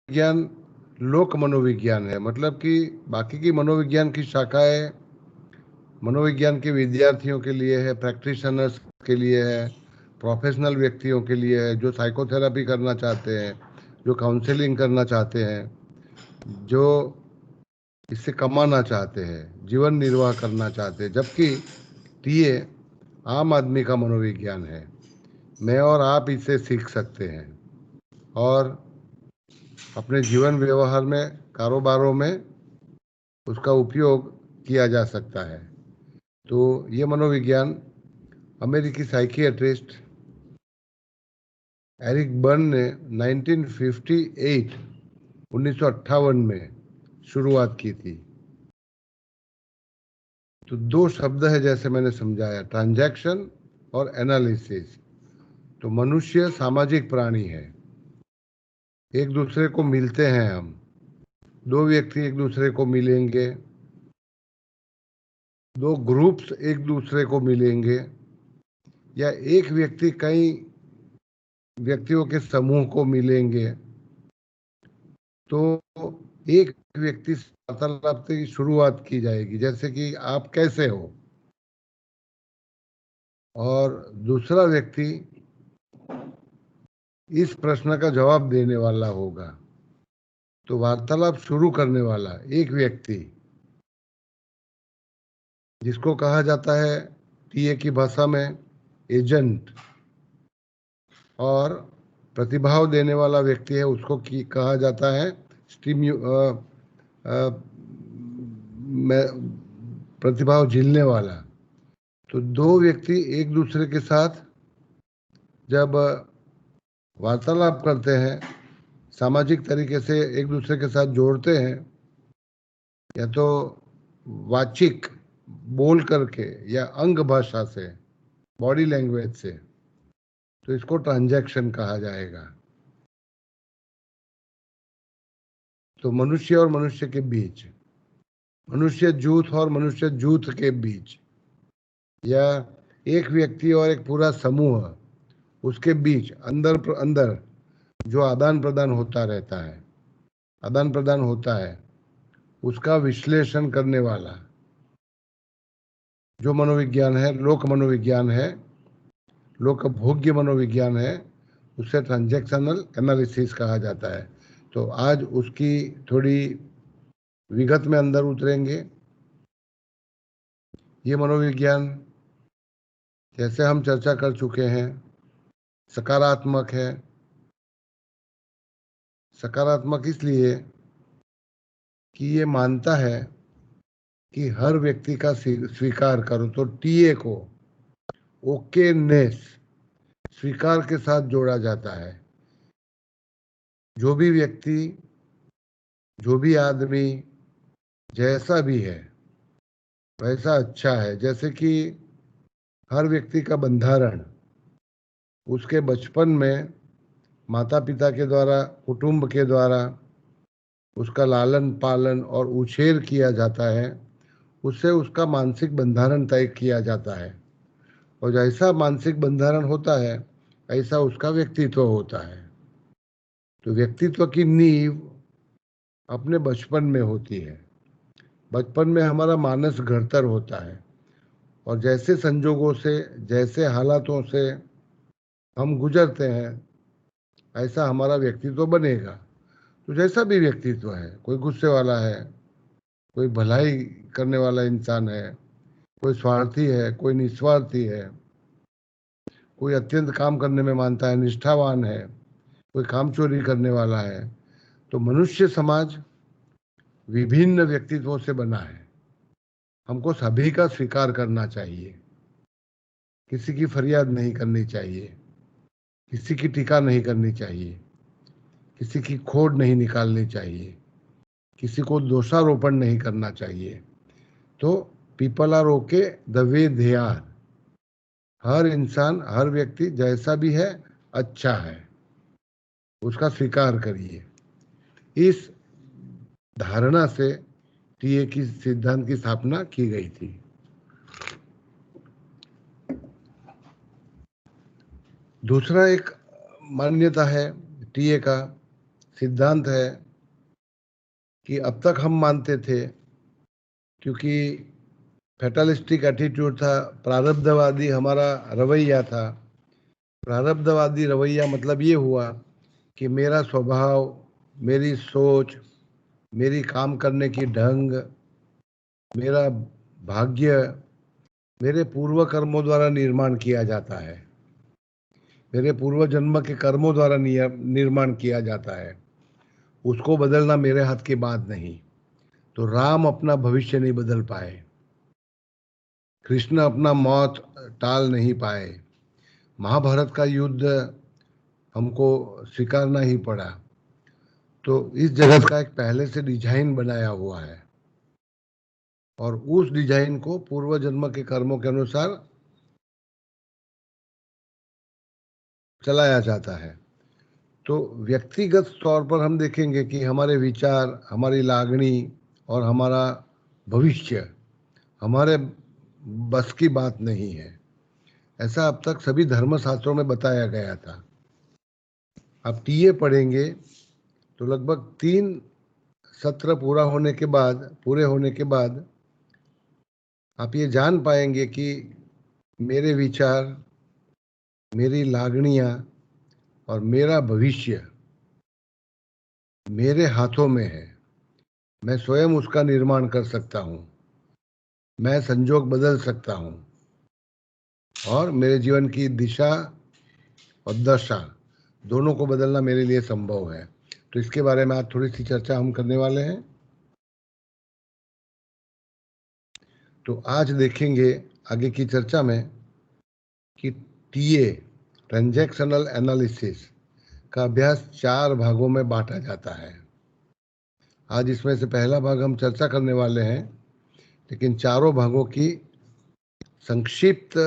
विज्ञान लोक मनोविज्ञान है, मतलब कि बाकी की मनोविज्ञान की शाखाएं मनोविज्ञान के विद्यार्थियों के लिए है, प्रैक्टिशनर्स के लिए है, प्रोफेशनल व्यक्तियों के लिए है, जो साइकोथेरेपी करना चाहते हैं, जो काउंसलिंग करना चाहते हैं, जो इससे कमाना चाहते हैं, जीवन निर्वाह करना चाहते हैं। जबकि टीए आम आदमी का मनोविज्ञान है। मैं और आप इसे सीख सकते हैं और अपने जीवन व्यवहार में, कारोबारों में उसका उपयोग किया जा सकता है। तो ये मनोविज्ञान अमेरिकी साइकियाट्रिस्ट एरिक बर्न ने 1958 में शुरुआत की थी। तो दो शब्द है, जैसे मैंने समझाया, ट्रांजैक्शन और एनालिसिस। तो मनुष्य सामाजिक प्राणी है, एक दूसरे को मिलते हैं हम। दो व्यक्ति एक दूसरे को मिलेंगे, दो ग्रुप्स एक दूसरे को मिलेंगे, या एक व्यक्ति कई व्यक्तियों के समूह को मिलेंगे, तो एक व्यक्ति से वार्तालाप की शुरुआत की जाएगी, जैसे कि आप कैसे हो, और दूसरा व्यक्ति इस प्रश्न का जवाब देने वाला होगा। तो वार्तालाप शुरू करने वाला एक व्यक्ति, जिसको कहा जाता है टीए की भाषा में एजेंट, और प्रतिभाव देने वाला व्यक्ति है, उसको कहा जाता है प्रतिभाव झेलने वाला। तो दो व्यक्ति एक दूसरे के साथ जब वार्तालाप करते हैं, सामाजिक तरीके से एक दूसरे के साथ जोड़ते हैं, या तो वाचिक बोल करके या अंग भाषा से, बॉडी लैंग्वेज से, तो इसको ट्रांजैक्शन कहा जाएगा। तो मनुष्य और मनुष्य के बीच, मनुष्य जूथ और मनुष्य जूथ के बीच, या एक व्यक्ति और एक पूरा समूह, उसके बीच अंदर अंदर जो आदान प्रदान होता रहता है, आदान प्रदान होता है, उसका विश्लेषण करने वाला जो मनोविज्ञान है, लोक मनोविज्ञान है, लोकभोग्य मनोविज्ञान है, उसे ट्रांजैक्शनल एनालिसिस कहा जाता है। तो आज उसकी थोड़ी विगत में अंदर उतरेंगे। ये मनोविज्ञान, जैसे हम चर्चा कर चुके हैं, सकारात्मक है। सकारात्मक इसलिए कि ये मानता है कि हर व्यक्ति का स्वीकार करो। तो टीए को ओकेनेस, स्वीकार के साथ जोड़ा जाता है। जो भी व्यक्ति, जो भी आदमी जैसा भी है वैसा अच्छा है। जैसे कि हर व्यक्ति का बंधारण उसके बचपन में माता पिता के द्वारा, कुटुंब के द्वारा उसका लालन पालन और उछेर किया जाता है, उससे उसका मानसिक बंधारण तय किया जाता है। और जैसा मानसिक बंधारण होता है ऐसा उसका व्यक्तित्व होता है। तो व्यक्तित्व की नींव अपने बचपन में होती है। बचपन में हमारा मानस घड़तर होता है, और जैसे संजोगों से, जैसे हालातों से हम गुजरते हैं, ऐसा हमारा व्यक्तित्व बनेगा। तो जैसा भी व्यक्तित्व है, कोई गुस्से वाला है, कोई भलाई करने वाला इंसान है, कोई स्वार्थी है, कोई निस्वार्थी है, कोई अत्यंत काम करने में मानता है, निष्ठावान है, कोई काम चोरी करने वाला है। तो मनुष्य समाज विभिन्न व्यक्तित्वों से बना है। हमको सभी का स्वीकार करना चाहिए, किसी की फरियाद नहीं करनी चाहिए, किसी की टीका नहीं करनी चाहिए, किसी की खोट नहीं निकालनी चाहिए, किसी को दोषारोपण नहीं करना चाहिए। तो people are okay the way they are. हर इंसान, हर व्यक्ति जैसा भी है अच्छा है, उसका स्वीकार करिए। इस धारणा से टीए की सिद्धांत की स्थापना की गई थी। दूसरा एक मान्यता है टीए का सिद्धांत है कि अब तक हम मानते थे, क्योंकि फैटलिस्टिक एटीट्यूड था, प्रारब्धवादी हमारा रवैया था। प्रारब्धवादी रवैया मतलब ये हुआ कि मेरा स्वभाव, मेरी सोच, मेरी काम करने की ढंग, मेरा भाग्य मेरे पूर्व कर्मों द्वारा निर्माण किया जाता है, मेरे पूर्व जन्म के कर्मों द्वारा निर्माण किया जाता है। उसको बदलना मेरे हाथ की बात नहीं। तो राम अपना भविष्य नहीं बदल पाए, कृष्ण अपना मौत टाल नहीं पाए, महाभारत का युद्ध हमको स्वीकारना ही पड़ा। तो इस जगत का एक पहले से डिजाइन बनाया हुआ है और उस डिजाइन को पूर्व जन्म के कर्मों के अनुसार चलाया जाता है। तो व्यक्तिगत तौर पर हम देखेंगे कि हमारे विचार, हमारी लागणी और हमारा भविष्य हमारे बस की बात नहीं है। ऐसा अब तक सभी धर्मशास्त्रों में बताया गया था। आप टीए पढ़ेंगे तो लगभग 3 सत्र पूरे होने के बाद आप ये जान पाएंगे कि मेरे विचार, मेरी लागणियाँ और मेरा भविष्य मेरे हाथों में है। मैं स्वयं उसका निर्माण कर सकता हूँ, मैं संजोग बदल सकता हूँ और मेरे जीवन की दिशा और दशा दोनों को बदलना मेरे लिए संभव है। तो इसके बारे में आज थोड़ी सी चर्चा हम करने वाले हैं। तो आज देखेंगे आगे की चर्चा में कि टीए, ट्रांजैक्शनल एनालिसिस का अभ्यास 4 भागों में बांटा जाता है। आज इसमें से पहला भाग हम चर्चा करने वाले हैं, लेकिन चारों भागों की संक्षिप्त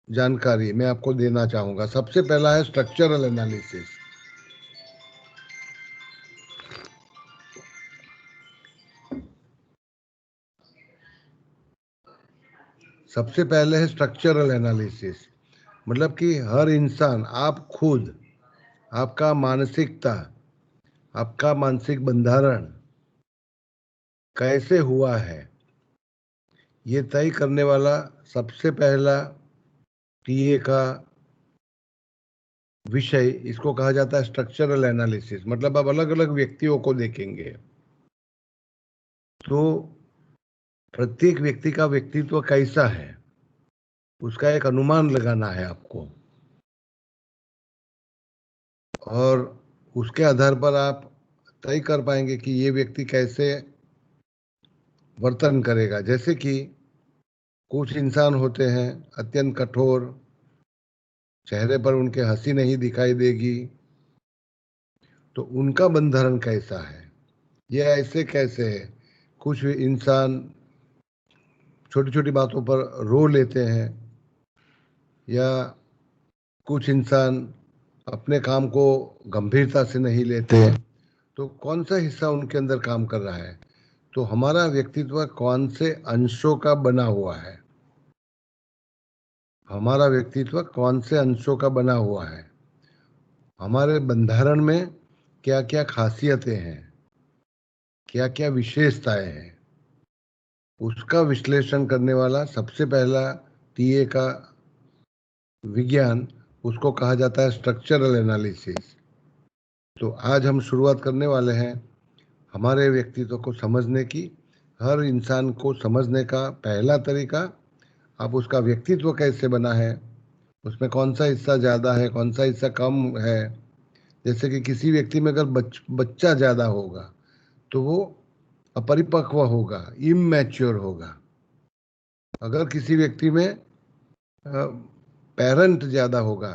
जानकारी मैं आपको देना चाहूंगा। सबसे पहला है स्ट्रक्चरल एनालिसिस। सबसे पहले है स्ट्रक्चरल एनालिसिस, मतलब कि हर इंसान, आप खुद, आपका मानसिकता, आपका मानसिक बंधारण कैसे हुआ है, ये तय करने वाला सबसे पहला टीए का विषय, इसको कहा जाता है स्ट्रक्चरल एनालिसिस। मतलब आप अलग अलग व्यक्तियों को देखेंगे तो प्रत्येक व्यक्ति का व्यक्तित्व कैसा है उसका एक अनुमान लगाना है आपको, और उसके आधार पर आप तय कर पाएंगे कि ये व्यक्ति कैसे वर्तन करेगा। जैसे कि कुछ इंसान होते हैं अत्यंत कठोर, चेहरे पर उनके हंसी नहीं दिखाई देगी, तो उनका बंधन कैसा है, ये ऐसे कैसे है। कुछ इंसान छोटी छोटी बातों पर रो लेते हैं, या कुछ इंसान अपने काम को गंभीरता से नहीं लेते हैं। तो कौन सा हिस्सा उनके अंदर काम कर रहा है, तो हमारा व्यक्तित्व कौन से अंशों का बना हुआ है, हमारा व्यक्तित्व कौन से अंशों का बना हुआ है, हमारे बंधारण में क्या क्या खासियतें हैं, क्या क्या विशेषताएं हैं, उसका विश्लेषण करने वाला सबसे पहला टीए का विज्ञान, उसको कहा जाता है स्ट्रक्चरल एनालिसिस। तो आज हम शुरुआत करने वाले हैं हमारे व्यक्तित्व को समझने की। हर इंसान को समझने का पहला तरीका, आप उसका व्यक्तित्व कैसे बना है, उसमें कौन सा हिस्सा ज़्यादा है, कौन सा हिस्सा कम है। जैसे कि किसी व्यक्ति में अगर बच्चा ज़्यादा होगा तो वो अपरिपक्व होगा, इमैच्योर होगा। अगर किसी व्यक्ति में पेरेंट ज़्यादा होगा,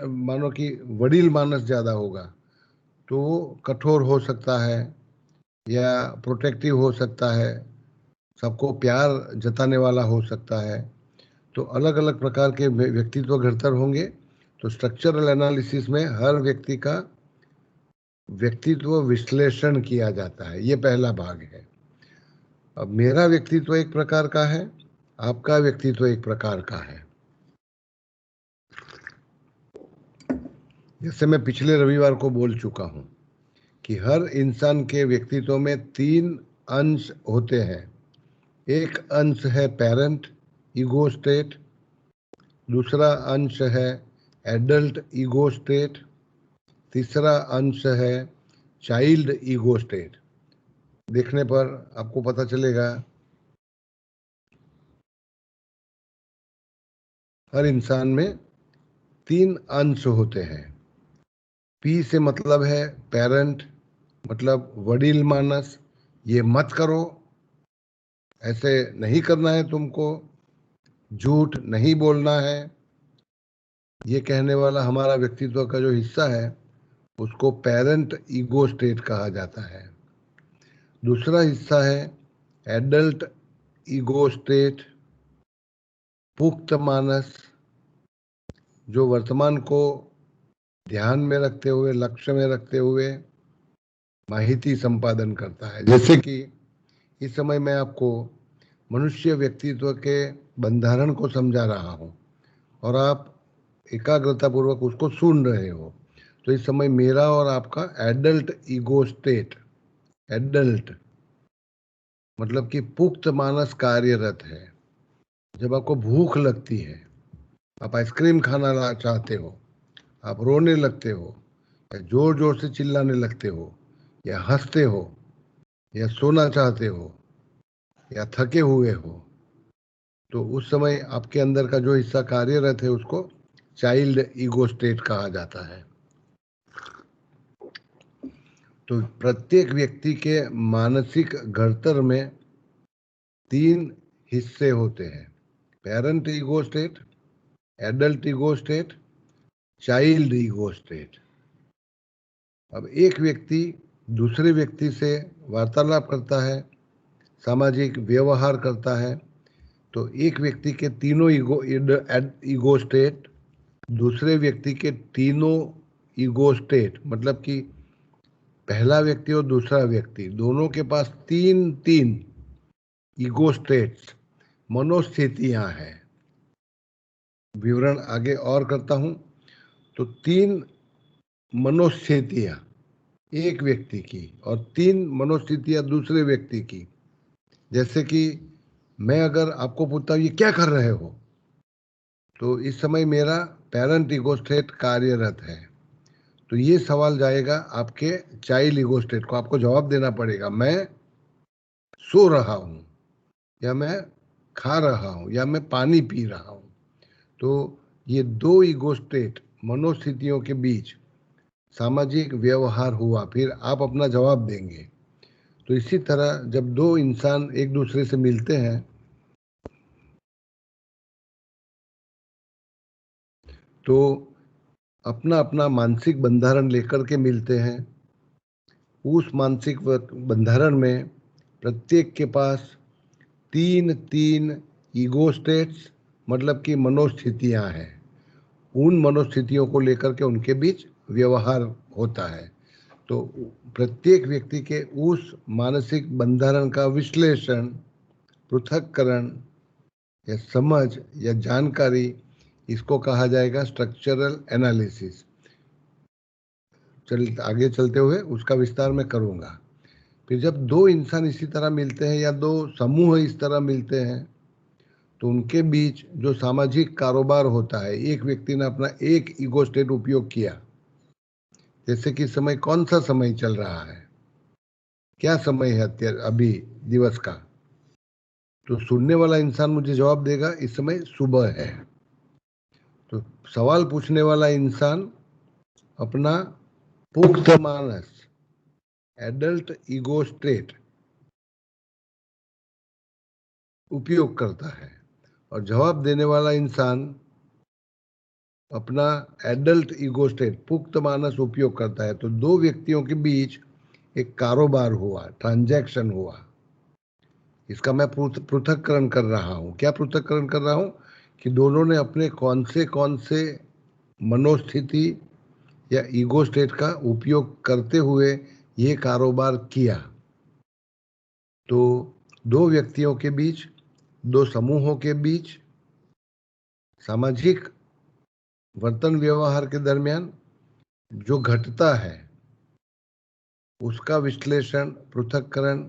मानो कि वडील मानस ज़्यादा होगा, तो वो कठोर हो सकता है या प्रोटेक्टिव हो सकता है, सबको प्यार जताने वाला हो सकता है। तो अलग अलग प्रकार के व्यक्तित्व घड़तर होंगे। तो स्ट्रक्चरल एनालिसिस में हर व्यक्ति का व्यक्तित्व विश्लेषण किया जाता है, ये पहला भाग है। अब मेरा व्यक्तित्व एक प्रकार का है, आपका व्यक्तित्व एक प्रकार का है। जैसे मैं पिछले रविवार को बोल चुका हूँ कि हर इंसान के व्यक्तित्व में 3 अंश होते हैं। एक अंश है पेरेंट ईगो स्टेट, दूसरा अंश है एडल्ट ईगो स्टेट, तीसरा अंश है चाइल्ड ईगो स्टेट। देखने पर आपको पता चलेगा हर इंसान में 3 अंश होते हैं। पी से मतलब है पेरेंट, मतलब वडील मानस, ये मत करो, ऐसे नहीं करना है तुमको, झूठ नहीं बोलना है, ये कहने वाला हमारा व्यक्तित्व का जो हिस्सा है उसको पेरेंट ईगो स्टेट कहा जाता है। दूसरा हिस्सा है एडल्ट ईगो स्टेट, पुख्त मानस, जो वर्तमान को ध्यान में रखते हुए, लक्ष्य में रखते हुए माहिती संपादन करता है। जैसे कि इस समय मैं आपको मनुष्य व्यक्तित्व के बंधारण को समझा रहा हूँ और आप एकाग्रता पूर्वक उसको सुन रहे हो, तो इस समय मेरा और आपका एडल्ट ईगो स्टेट, एडल्ट मतलब कि पुख्त मानस कार्यरत है। जब आपको भूख लगती है, आप आइसक्रीम खाना चाहते हो, आप रोने लगते हो, या जोर जोर से चिल्लाने लगते हो, या हंसते हो, या सोना चाहते हो, या थके हुए हो, तो उस समय आपके अंदर का जो हिस्सा कार्यरत है उसको चाइल्ड ईगो स्टेट कहा जाता है। तो प्रत्येक व्यक्ति के मानसिक घड़तर में 3 हिस्से होते हैं, parent ego state, adult ego state, child ego state. अब एक व्यक्ति दूसरे व्यक्ति से वार्तालाप करता है, सामाजिक व्यवहार करता है, तो एक व्यक्ति के तीनों ईगो स्टेट दूसरे व्यक्ति के तीनों ईगो स्टेट, मतलब कि पहला व्यक्ति और दूसरा व्यक्ति दोनों के पास 3 ईगो स्टेट्स, मनोस्थितियां हैं। विवरण आगे और करता हूं। तो 3 मनोस्थितियां एक व्यक्ति की और 3 मनोस्थितियां दूसरे व्यक्ति की। जैसे कि मैं अगर आपको पूछता हूं ये क्या कर रहे हो, तो इस समय मेरा पेरेंट ईगो स्टेट कार्यरत है, तो ये सवाल जाएगा आपके चाइल्ड ईगो स्टेट को। आपको जवाब देना पड़ेगा, मैं सो रहा हूं, या मैं खा रहा हूं, या मैं पानी पी रहा हूं। तो ये 2 ईगो स्टेट मनोस्थितियों के बीच सामाजिक व्यवहार हुआ, फिर आप अपना जवाब देंगे। तो इसी तरह जब 2 इंसान एक दूसरे से मिलते हैं तो अपना अपना मानसिक बंधारण लेकर के मिलते हैं। उस मानसिक बंधारण में प्रत्येक के पास 3 ईगो स्टेट्स, मतलब कि मनोस्थितियां हैं। उन मनोस्थितियों को लेकर के उनके बीच व्यवहार होता है। तो प्रत्येक व्यक्ति के उस मानसिक बंधारण का विश्लेषण, पृथक्करण या समझ या जानकारी, इसको कहा जाएगा स्ट्रक्चरल एनालिसिस। आगे चलते हुए उसका विस्तार मैं करूंगा। फिर जब 2 इंसान इसी तरह मिलते हैं या 2 समूह इस तरह मिलते हैं, तो उनके बीच जो सामाजिक कारोबार होता है, एक व्यक्ति ने अपना एक ईगो स्टेट उपयोग किया। जैसे कि समय कौन सा समय चल रहा है, क्या समय है अभी दिवस का, तो सुनने वाला इंसान मुझे जवाब देगा इस समय सुबह है। तो सवाल पूछने वाला इंसान अपना पुख्त मानस, एडल्ट ईगो स्टेट उपयोग करता है, और जवाब देने वाला इंसान अपना एडल्ट ईगो स्टेट, पुख्त मानस उपयोग करता है। तो 2 व्यक्तियों के बीच एक कारोबार हुआ, ट्रांजैक्शन हुआ। इसका मैं पृथक्करण कर रहा हूँ। क्या पृथक्करण कर रहा हूँ कि दोनों ने अपने कौन से मनोस्थिति या ईगो स्टेट का उपयोग करते हुए ये कारोबार किया। तो 2 व्यक्तियों के बीच, 2 समूहों के बीच सामाजिक वर्तन व्यवहार के दरमियान जो घटता है उसका विश्लेषण, पृथक्करण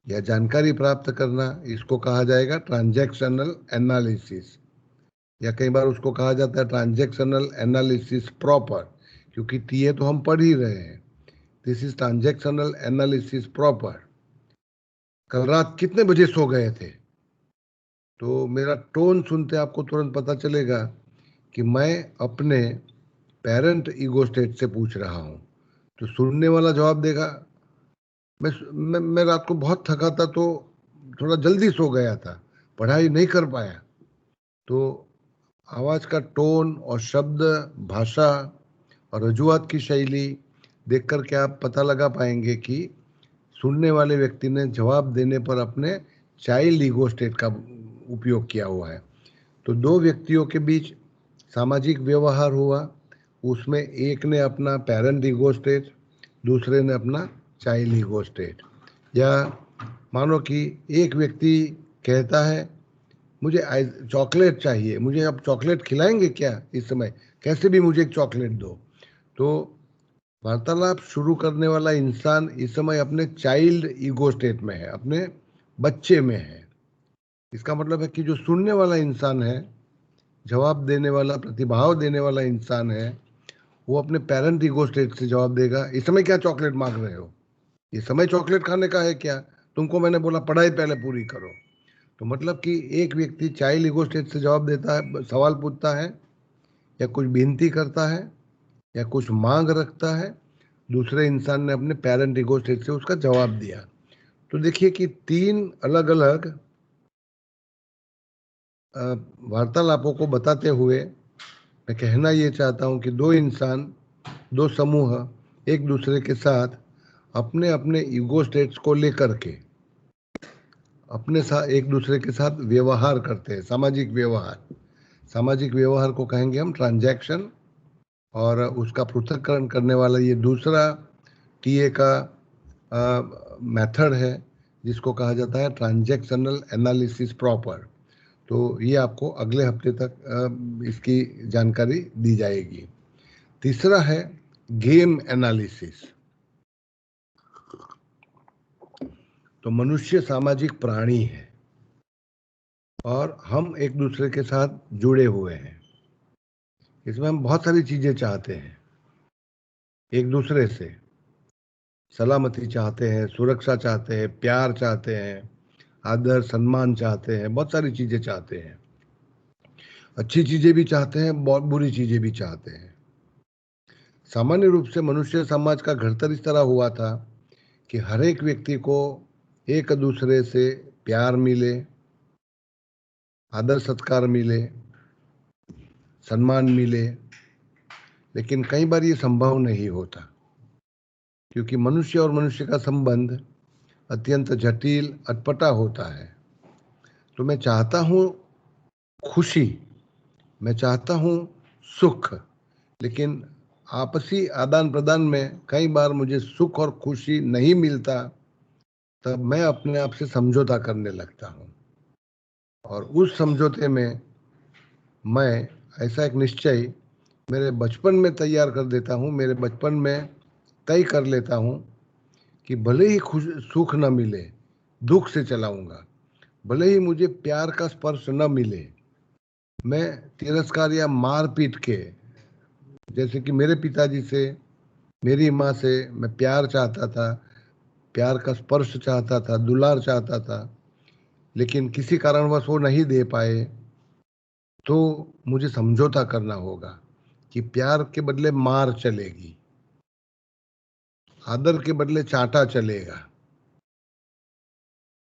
या जानकारी प्राप्त करना, इसको कहा जाएगा ट्रांजैक्शनल एनालिसिस, या कई बार उसको कहा जाता है ट्रांजैक्शनल एनालिसिस प्रॉपर, क्योंकि टीए तो हम पढ़ ही रहे हैं। This is transactional analysis proper. कल रात कितने बजे सो गए थे? तो मेरा टोन सुनते आपको तुरंत पता चलेगा कि मैं अपने पेरेंट ईगो स्टेट से पूछ रहा हूं। तो सुनने वाला जवाब देगा, मैं रात को बहुत थका था तो थोड़ा जल्दी सो गया था, पढ़ाई नहीं कर पाया। तो आवाज का टोन और शब्द, भाषा और रजूआत की शैली देख कर के आप पता लगा पाएंगे कि सुनने वाले व्यक्ति ने जवाब देने पर अपने चाइल्ड ईगो स्टेट का उपयोग किया हुआ है। तो दो व्यक्तियों के बीच सामाजिक व्यवहार हुआ, उसमें एक ने अपना पेरेंट ईगो स्टेट, दूसरे ने अपना चाइल्ड ईगो स्टेट। या मानो कि एक व्यक्ति कहता है मुझे चॉकलेट चाहिए, मुझे आप चॉकलेट खिलाएंगे क्या इस समय, कैसे भी मुझे एक चॉकलेट दो। तो वार्तालाप शुरू करने वाला इंसान इस समय अपने चाइल्ड ईगो स्टेट में है, अपने बच्चे में है। इसका मतलब है कि जो सुनने वाला इंसान है, जवाब देने वाला, प्रतिभाव देने वाला इंसान है, वो अपने पेरेंट ईगो स्टेट से जवाब देगा, इस समय क्या चॉकलेट मांग रहे हो, ये समय चॉकलेट खाने का है क्या, तुमको मैंने बोला पढ़ाई पहले पूरी करो। तो मतलब कि एक व्यक्ति चाइल्ड ईगो स्टेट से जवाब देता है, सवाल पूछता है या कुछ विनती करता है या कुछ मांग रखता है, दूसरे इंसान ने अपने पेरेंट ईगो स्टेट से उसका जवाब दिया। तो देखिए कि तीन अलग अलग वार्तालापों को बताते हुए मैं कहना ये चाहता हूँ कि दो इंसान, दो समूह एक दूसरे के साथ अपने अपने ईगो स्टेट्स को लेकर के अपने साथ एक दूसरे के साथ व्यवहार करते हैं, सामाजिक व्यवहार। सामाजिक व्यवहार को कहेंगे हम ट्रांजैक्शन, और उसका पृथक्करण करने वाला ये दूसरा टीए का मेथड है जिसको कहा जाता है ट्रांजैक्शनल एनालिसिस प्रॉपर। तो ये आपको अगले हफ्ते तक इसकी जानकारी दी जाएगी। तीसरा है गेम एनालिसिस। तो मनुष्य सामाजिक प्राणी है और हम एक दूसरे के साथ जुड़े हुए हैं। इसमें हम बहुत सारी चीजें चाहते हैं, एक दूसरे से सलामती चाहते हैं, सुरक्षा चाहते हैं, प्यार चाहते हैं, आदर सम्मान चाहते हैं, बहुत सारी चीजें चाहते हैं। अच्छी चीजें भी चाहते हैं, बहुत बुरी चीजें भी चाहते हैं। सामान्य रूप से मनुष्य समाज का घड़तर इस तरह हुआ था कि हर एक व्यक्ति को एक दूसरे से प्यार मिले, आदर सत्कार मिले, सम्मान मिले। लेकिन कई बार ये संभव नहीं होता, क्योंकि मनुष्य और मनुष्य का संबंध अत्यंत जटिल, अटपटा होता है। तो मैं चाहता हूँ खुशी, मैं चाहता हूँ सुख, लेकिन आपसी आदान प्रदान में कई बार मुझे सुख और खुशी नहीं मिलता, तब मैं अपने आप से समझौता करने लगता हूँ। और उस समझौते में मैं ऐसा एक निश्चय मेरे बचपन में तैयार कर देता हूँ, मेरे बचपन में तय कर लेता हूँ कि भले ही खुश सुख न मिले, दुख से चलाऊंगा, भले ही मुझे प्यार का स्पर्श न मिले, मैं तिरस्कार या मार पीट के, जैसे कि मेरे पिताजी से, मेरी माँ से मैं प्यार चाहता था, प्यार का स्पर्श चाहता था, दुलार चाहता था, लेकिन किसी कारणवश वो नहीं दे पाए, तो मुझे समझौता करना होगा कि प्यार के बदले मार चलेगी, आदर के बदले चांटा चलेगा।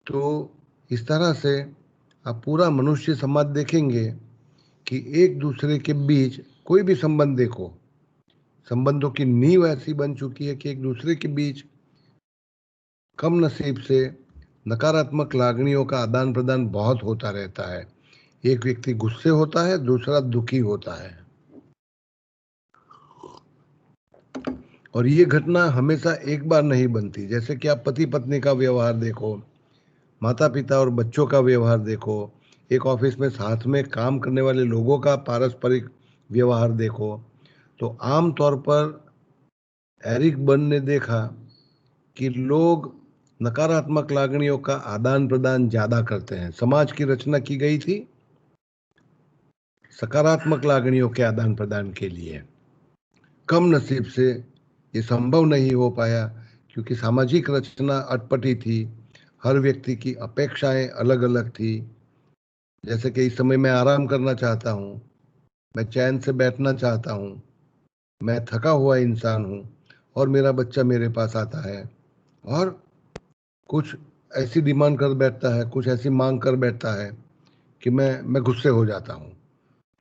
तो इस तरह से आप पूरा मनुष्य समाज देखेंगे कि एक दूसरे के बीच कोई भी संबंध देखो, संबंधों की नींव ऐसी बन चुकी है कि एक दूसरे के बीच कम नसीब से नकारात्मक लागनियों का आदान प्रदान बहुत होता रहता है। एक व्यक्ति गुस्से होता है, दूसरा दुखी होता है। और ये घटना हमेशा एक बार नहीं बनती। जैसे कि आप पति पत्नी का व्यवहार देखो, माता पिता और बच्चों का व्यवहार देखो, एक ऑफिस में साथ में काम करने वाले लोगों का पारस्परिक व्यवहार देखो, तो आम तौर पर एरिक बर्न ने देखा कि लोग नकारात्मक लागणियों का आदान प्रदान ज्यादा करते हैं। समाज की रचना की गई थी सकारात्मक लागणियों के आदान प्रदान के लिए। कम नसीब से ये संभव नहीं हो पाया क्योंकि सामाजिक रचना अटपटी थी। हर व्यक्ति की अपेक्षाएं अलग अलग थी। जैसे कि इस समय मैं आराम करना चाहता हूँ, मैं चैन से बैठना चाहता हूँ, मैं थका हुआ इंसान हूँ, और मेरा बच्चा मेरे पास आता है और कुछ ऐसी डिमांड कर बैठता है, कुछ ऐसी मांग कर बैठता है कि मैं गुस्से हो जाता हूँ।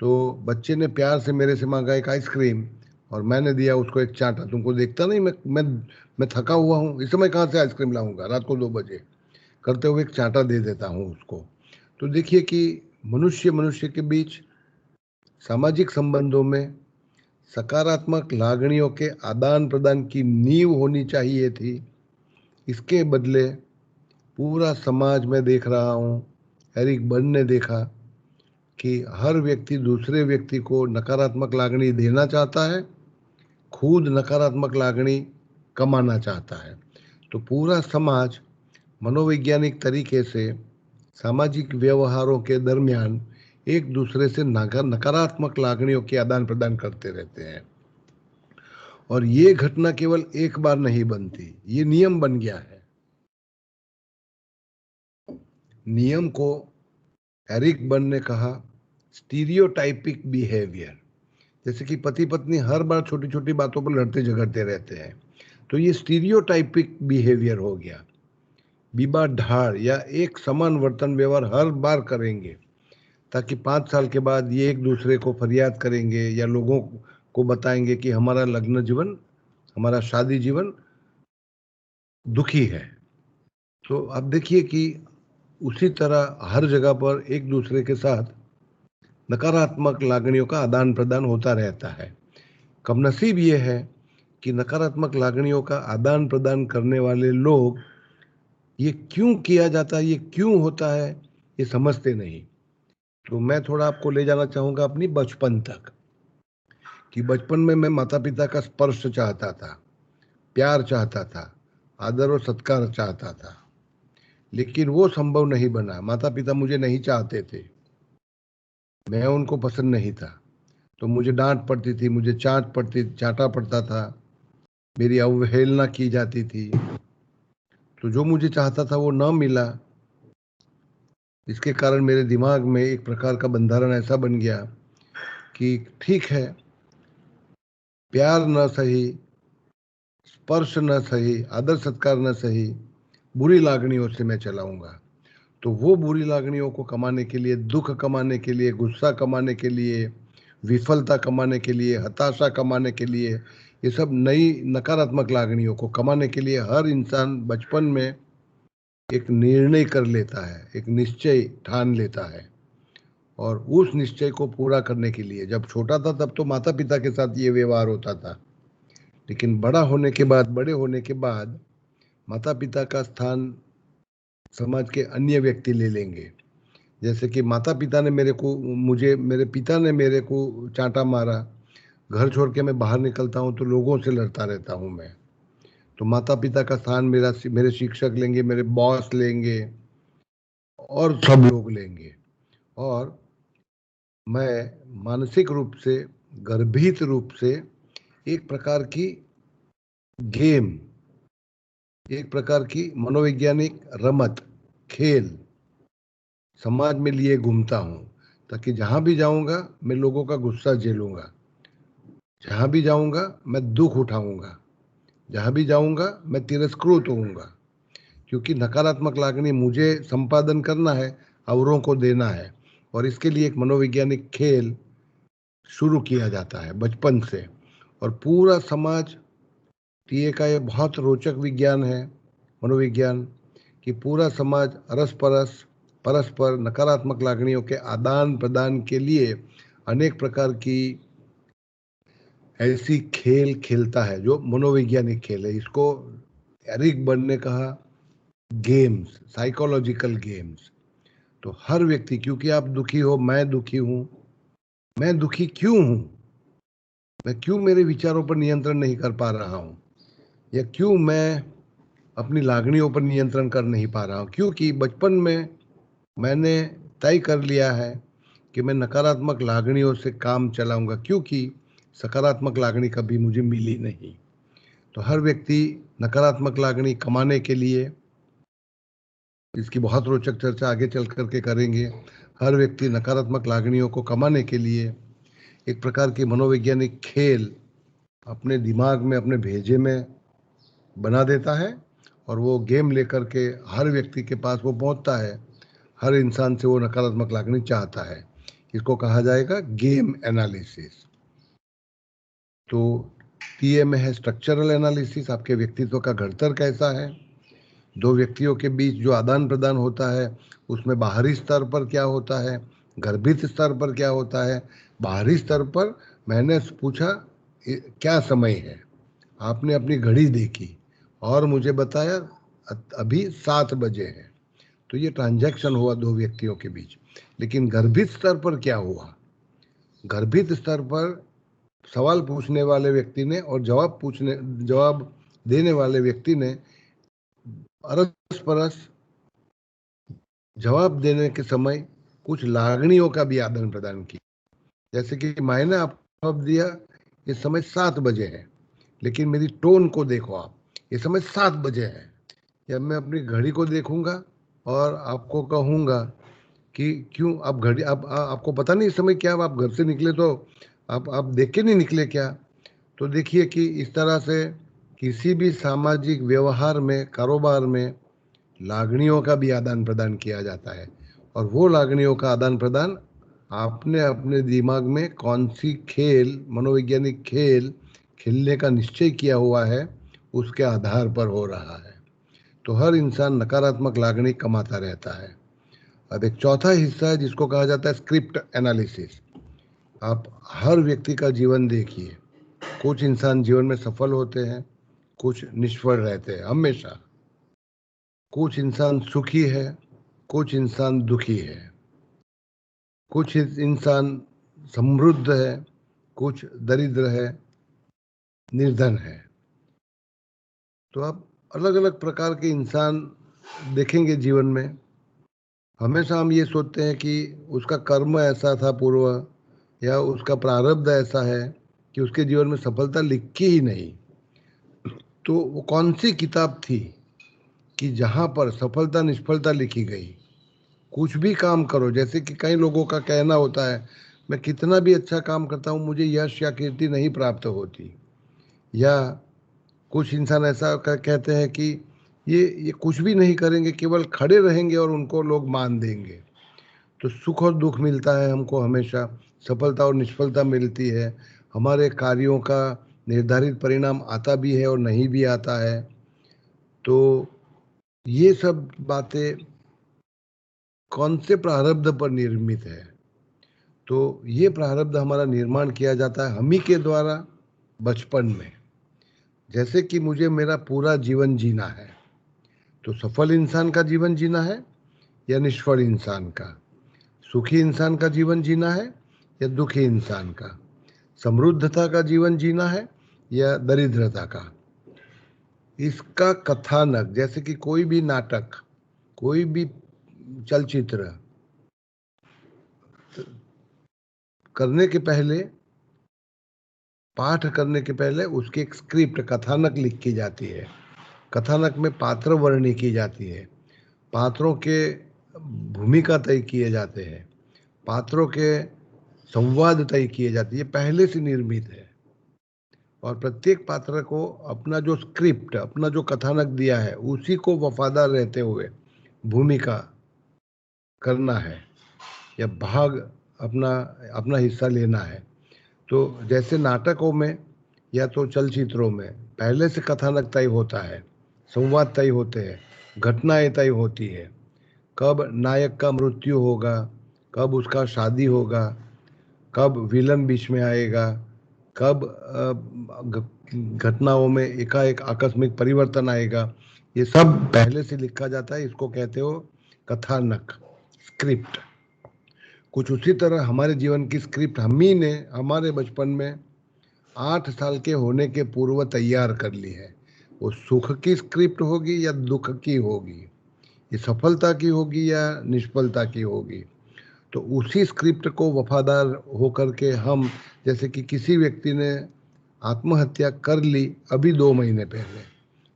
तो बच्चे ने प्यार से मेरे से मांगा एक आइसक्रीम और मैंने दिया उसको एक चांटा। तुमको देखता नहीं मैं थका हुआ हूँ, इस समय कहाँ से आइसक्रीम लाऊंगा रात को 2 बजे, करते हुए एक चांटा दे देता हूँ उसको। तो देखिए कि मनुष्य मनुष्य के बीच सामाजिक संबंधों में सकारात्मक लागणियों के आदान प्रदान की नींव होनी चाहिए थी। इसके बदले पूरा समाज में देख रहा हूँ, एरिक बर्न ने देखा कि हर व्यक्ति दूसरे व्यक्ति को नकारात्मक लागणी देना चाहता है, खुद नकारात्मक लागणी कमाना चाहता है। तो पूरा समाज मनोवैज्ञानिक तरीके से सामाजिक व्यवहारों के दरमियान एक दूसरे से नकारात्मक लागणियों के आदान प्रदान करते रहते हैं। और ये घटना केवल एक बार नहीं बनती, ये नियम बन गया है। नियम को एरिक बर्न ने कहा स्टीरियोटाइपिक बिहेवियर। जैसे कि पति पत्नी हर बार छोटी छोटी बातों पर लड़ते झगड़ते रहते हैं, तो ये स्टीरियोटाइपिक बिहेवियर हो गया। बीबा ढाड़ या एक समान वर्तन व्यवहार हर बार करेंगे ताकि 5 साल के बाद ये एक दूसरे को फरियाद करेंगे या लोगों को बताएंगे कि हमारा लग्न जीवन, हमारा शादी जीवन दुखी है। तो अब देखिए कि उसी तरह हर जगह पर एक दूसरे के साथ नकारात्मक लागणियों का आदान प्रदान होता रहता है। कमनसीब ये है कि नकारात्मक लागणियों का आदान प्रदान करने वाले लोग ये क्यों किया जाता है, ये क्यों होता है, ये समझते नहीं। तो मैं थोड़ा आपको ले जाना चाहूंगा अपनी बचपन तक, कि बचपन में मैं माता पिता का स्पर्श चाहता था, प्यार चाहता था, आदर और सत्कार चाहता था, लेकिन वो संभव नहीं बना। माता पिता मुझे नहीं चाहते थे, मैं उनको पसंद नहीं था। तो मुझे डांट पड़ती थी, मुझे चांटा पड़ता था, मेरी अवहेलना की जाती थी। तो जो मुझे चाहता था वो ना मिला। इसके कारण मेरे दिमाग में एक प्रकार का बंधारण ऐसा बन गया कि ठीक है, प्यार न सही, स्पर्श न सही, आदर सत्कार न सही, बुरी लागणियों से मैं चलाऊंगा। तो वो बुरी लागणियों को कमाने के लिए, दुख कमाने के लिए, गुस्सा कमाने के लिए, विफलता कमाने के लिए, हताशा कमाने के लिए, ये सब नई नकारात्मक लागणियों को कमाने के लिए हर इंसान बचपन में एक निर्णय कर लेता है, एक निश्चय ठान लेता है। और उस निश्चय को पूरा करने के लिए, जब छोटा था तब तो माता पिता के साथ ये व्यवहार होता था, लेकिन बड़े होने के बाद माता पिता का स्थान समाज के अन्य व्यक्ति ले लेंगे। जैसे कि माता पिता ने मेरे पिता ने मेरे को चांटा मारा, घर छोड़ के मैं बाहर निकलता हूँ तो लोगों से लड़ता रहता हूँ मैं। तो माता पिता का स्थान मेरे शिक्षक लेंगे, मेरे बॉस लेंगे और सब लोग लेंगे। और मैं मानसिक रूप से, गर्भित रूप से एक प्रकार की गेम, एक प्रकार की मनोवैज्ञानिक रमत, खेल समाज में लिए घूमता हूँ, ताकि जहां भी जाऊंगा मैं लोगों का गुस्सा झेलूंगा, जहां भी जाऊंगा मैं दुख उठाऊंगा, जहां भी जाऊंगा मैं तिरस्कृत होऊंगा। क्योंकि नकारात्मक लागणी मुझे संपादन करना है, औरों को देना है। और इसके लिए एक मनोवैज्ञानिक खेल शुरू किया जाता है बचपन से। और पूरा समाज, टीए का ये बहुत रोचक विज्ञान है मनोविज्ञान, कि पूरा समाज परस्पर नकारात्मक लागणियों के आदान प्रदान के लिए अनेक प्रकार की ऐसी खेल खेलता है जो मनोवैज्ञानिक खेल है। इसको एरिक बर्न ने कहा गेम्स, साइकोलॉजिकल गेम्स। तो हर व्यक्ति, क्योंकि आप दुखी हो, मैं दुखी हूं, मैं दुखी क्यों हूं, मैं क्यों मेरे विचारों पर नियंत्रण नहीं कर पा रहा हूं, या क्यों मैं अपनी लागनियों पर नियंत्रण कर नहीं पा रहा हूँ? क्योंकि बचपन में मैंने तय कर लिया है कि मैं नकारात्मक लागनियों से काम चलाऊंगा, क्योंकि सकारात्मक लागनी कभी मुझे मिली नहीं। तो हर व्यक्ति नकारात्मक लागनी कमाने के लिए, इसकी बहुत रोचक चर्चा आगे चल करके करेंगे, हर व्यक्ति नकारात्मक लागनियों को कमाने के लिए एक प्रकार की मनोवैज्ञानिक खेल अपने दिमाग में, अपने भेजे में बना देता है, और वो गेम लेकर के हर व्यक्ति के पास वो पहुंचता है। हर इंसान से वो नकारात्मक लागनी चाहता है। इसको कहा जाएगा गेम एनालिसिस। तो टीए में है स्ट्रक्चरल एनालिसिस, आपके व्यक्तित्व का घड़तर कैसा है। दो व्यक्तियों के बीच जो आदान प्रदान होता है उसमें बाहरी स्तर पर क्या होता है, गर्भित स्तर पर क्या होता है। बाहरी स्तर पर मैंने पूछा क्या समय है, आपने अपनी घड़ी देखी और मुझे बताया अभी 7 बजे है। तो ये ट्रांजैक्शन हुआ दो व्यक्तियों के बीच। लेकिन गर्भित स्तर पर क्या हुआ? गर्भित स्तर पर सवाल पूछने वाले व्यक्ति ने और जवाब देने वाले व्यक्ति ने अरस परस जवाब देने के समय कुछ लागनियों का भी आदान प्रदान किया। जैसे कि मैंने आपको जवाब दिया इस समय 7 बजे है, लेकिन मेरी टोन को देखो आप, इस समय 7 बजे है। या मैं अपनी घड़ी को देखूंगा और आपको कहूंगा कि क्यों आप घड़ी, आपको पता नहीं इस समय क्या, आप घर से निकले तो आप देख के नहीं निकले क्या? तो देखिए कि इस तरह से किसी भी सामाजिक व्यवहार में, कारोबार में लागनियों का भी आदान प्रदान किया जाता है। और वो लागनियों का आदान प्रदान आपने अपने दिमाग में कौन सी खेल, मनोवैज्ञानिक खेल खेलने का निश्चय किया हुआ है, उसके आधार पर हो रहा है। तो हर इंसान नकारात्मक लागनी कमाता रहता है। अब एक चौथा हिस्सा है जिसको कहा जाता है स्क्रिप्ट एनालिसिस। आप हर व्यक्ति का जीवन देखिए, कुछ इंसान जीवन में सफल होते हैं, कुछ निष्फल रहते हैं हमेशा। कुछ इंसान सुखी है, कुछ इंसान दुखी है। कुछ इंसान समृद्ध है, कुछ दरिद्र है, निर्धन है। तो आप अलग अलग प्रकार के इंसान देखेंगे जीवन में। हमेशा हम ये सोचते हैं कि उसका कर्म ऐसा था पूर्व, या उसका प्रारब्ध ऐसा है कि उसके जीवन में सफलता लिखी ही नहीं। तो वो कौन सी किताब थी कि जहाँ पर सफलता निष्फलता लिखी गई? कुछ भी काम करो, जैसे कि कई लोगों का कहना होता है मैं कितना भी अच्छा काम करता हूँ मुझे यश या कीर्ति नहीं प्राप्त होती। या कुछ इंसान ऐसा कहते हैं कि ये कुछ भी नहीं करेंगे, केवल खड़े रहेंगे और उनको लोग मान देंगे। तो सुख और दुख मिलता है हमको हमेशा, सफलता और निष्फलता मिलती है। हमारे कार्यों का निर्धारित परिणाम आता भी है और नहीं भी आता है। तो ये सब बातें कौन से प्रारब्ध पर निर्मित है? तो ये प्रारब्ध हमारा निर्माण किया जाता है हम ही के द्वारा बचपन में। जैसे कि मुझे मेरा पूरा जीवन जीना है, तो सफल इंसान का जीवन जीना है या निष्फल इंसान का? सुखी इंसान का जीवन जीना है या दुखी इंसान का? समृद्धता का जीवन जीना है या दरिद्रता का? इसका कथानक, जैसे कि कोई भी नाटक, कोई भी चलचित्र करने के पहले, पाठ करने के पहले उसकी एक स्क्रिप्ट, कथानक लिखी जाती है। कथानक में पात्र वर्णन की जाती है, पात्रों के भूमिका तय किए जाते हैं, पात्रों के संवाद तय किए जाते हैं, ये पहले से निर्मित है। और प्रत्येक पात्र को अपना जो स्क्रिप्ट, अपना जो कथानक दिया है उसी को वफादार रहते हुए भूमिका करना है या भाग अपना अपना हिस्सा लेना है। तो जैसे नाटकों में या तो चलचित्रों में पहले से कथानक तय होता है, संवाद तय होते हैं, घटनाएं तय होती है, कब नायक का मृत्यु होगा, कब उसका शादी होगा, कब विलन बीच में आएगा, कब घटनाओं में एकाएक आकस्मिक परिवर्तन आएगा, ये सब पहले से लिखा जाता है। इसको कहते हो कथानक, स्क्रिप्ट। कुछ उसी तरह हमारे जीवन की स्क्रिप्ट हम ही ने हमारे बचपन में 8 साल के होने के पूर्व तैयार कर ली है। वो सुख की स्क्रिप्ट होगी या दुख की होगी, ये सफलता की होगी या निष्फलता की होगी। तो उसी स्क्रिप्ट को वफादार होकर के हम, जैसे कि किसी व्यक्ति ने आत्महत्या कर ली अभी 2 महीने पहले,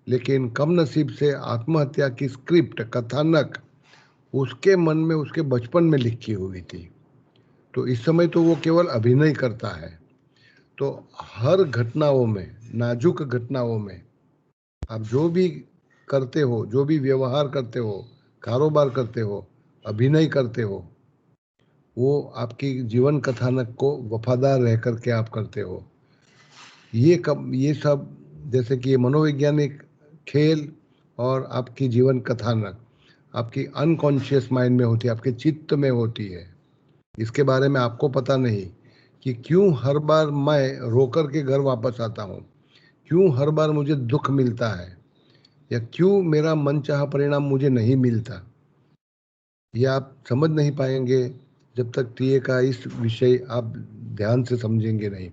लेकिन कम नसीब से आत्महत्या की स्क्रिप्ट, कथानक उसके मन में उसके बचपन में लिखी हुई थी। तो इस समय तो वो केवल अभिनय करता है। तो हर घटनाओं में, नाजुक घटनाओं में आप जो भी करते हो, जो भी व्यवहार करते हो, कारोबार करते हो, अभिनय करते हो, वो आपकी जीवन कथानक को वफादार रह करके आप करते हो। ये सब, जैसे कि ये मनोवैज्ञानिक खेल और आपकी जीवन कथानक आपकी अनकॉन्शियस माइंड में होती है, आपके चित्त में होती है। इसके बारे में आपको पता नहीं कि क्यों हर बार मैं रो कर के घर वापस आता हूँ, क्यों हर बार मुझे दुख मिलता है, या क्यों मेरा मनचाहा परिणाम मुझे नहीं मिलता। ये आप समझ नहीं पाएंगे जब तक टीए का इस विषय आप ध्यान से समझेंगे नहीं।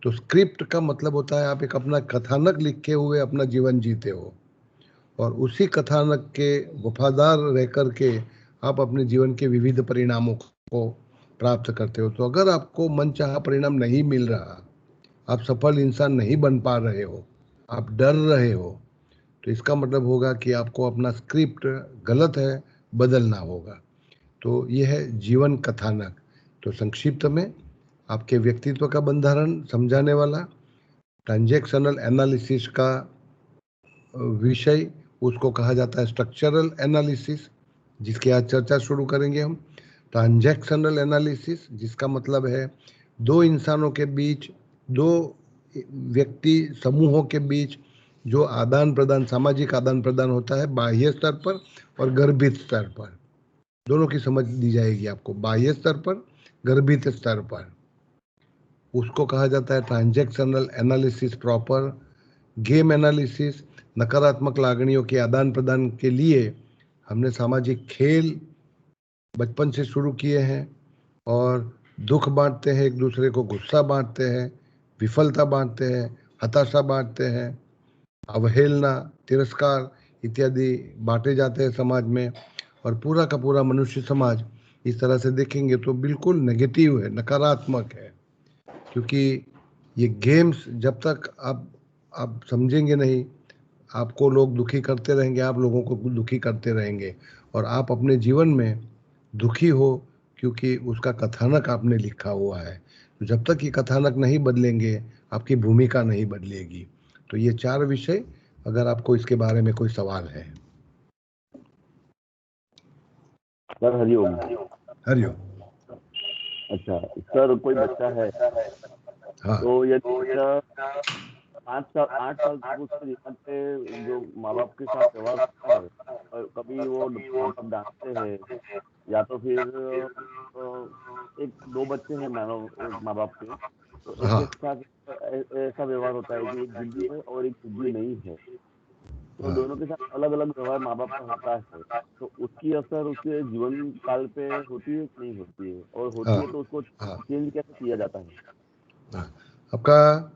तो स्क्रिप्ट का मतलब होता है आप एक अपना कथानक लिखे हुए अपना जीवन जीते हो, और उसी कथानक के वफादार रह कर के आप अपने जीवन के विविध परिणामों को प्राप्त करते हो। तो अगर आपको मनचाहा परिणाम नहीं मिल रहा, आप सफल इंसान नहीं बन पा रहे हो, आप डर रहे हो, तो इसका मतलब होगा कि आपको अपना स्क्रिप्ट गलत है, बदलना होगा। तो यह है जीवन कथानक। तो संक्षिप्त में आपके व्यक्तित्व का बंधारण समझाने वाला ट्रांजैक्शनल एनालिसिस का विषय, उसको कहा जाता है स्ट्रक्चरल एनालिसिस, जिसकी आज चर्चा शुरू करेंगे हम। ट्रांजैक्शनल एनालिसिस जिसका मतलब है दो इंसानों के बीच, दो व्यक्ति समूहों के बीच जो आदान प्रदान, सामाजिक आदान प्रदान होता है बाह्य स्तर पर और गर्भित स्तर पर, दोनों की समझ दी जाएगी आपको। बाह्य स्तर पर, गर्भित स्तर पर, उसको कहा जाता है transactional analysis proper. Game analysis, नकारात्मक लागणियों के आदान प्रदान के लिए हमने सामाजिक खेल बचपन से शुरू किए हैं, और दुख बांटते हैं एक दूसरे को, गुस्सा बांटते हैं, विफलता बांटते हैं, हताशा बांटते हैं, अवहेलना, तिरस्कार इत्यादि बांटे जाते हैं समाज में। और पूरा का पूरा मनुष्य समाज इस तरह से देखेंगे तो बिल्कुल नेगेटिव है, नकारात्मक है। क्योंकि ये गेम्स जब तक आप समझेंगे नहीं, आपको लोग दुखी करते रहेंगे, आप लोगों को दुखी करते रहेंगे, और आप अपने जीवन में दुखी हो क्योंकि उसका कथानक आपने लिखा हुआ है। तो जब तक ये कथानक नहीं बदलेंगे, आपकी भूमिका नहीं बदलेगी। तो ये 4 विषय, अगर आपको इसके बारे में कोई सवाल है। सर हरिओम। हरिओम। अच्छा सर, कोई बच्चा है, हाँ। तो यदि बच्चा 5 साल 8 साल तक उसके जीवन पे जो माँ बाप के साथ व्यवहार करता है, और कभी वो माँ बाप डांटते हैं, या तो फिर एक 2 बच्चे हैं माँ बाप के, तो एक के हाँ। साथ ऐसा व्यवहार होता है कि एक जिद्दी है और एक जिद्दी नहीं है, तो हाँ। दोनों के साथ अलग अलग व्यवहार माँ बाप का होता है, तो उसकी असर उसके जीवन काल पे होती है कि नहीं होती है, और होती हाँ। है तो उसको हाँ। चेंज कैसे किया जाता है? हाँ। आपका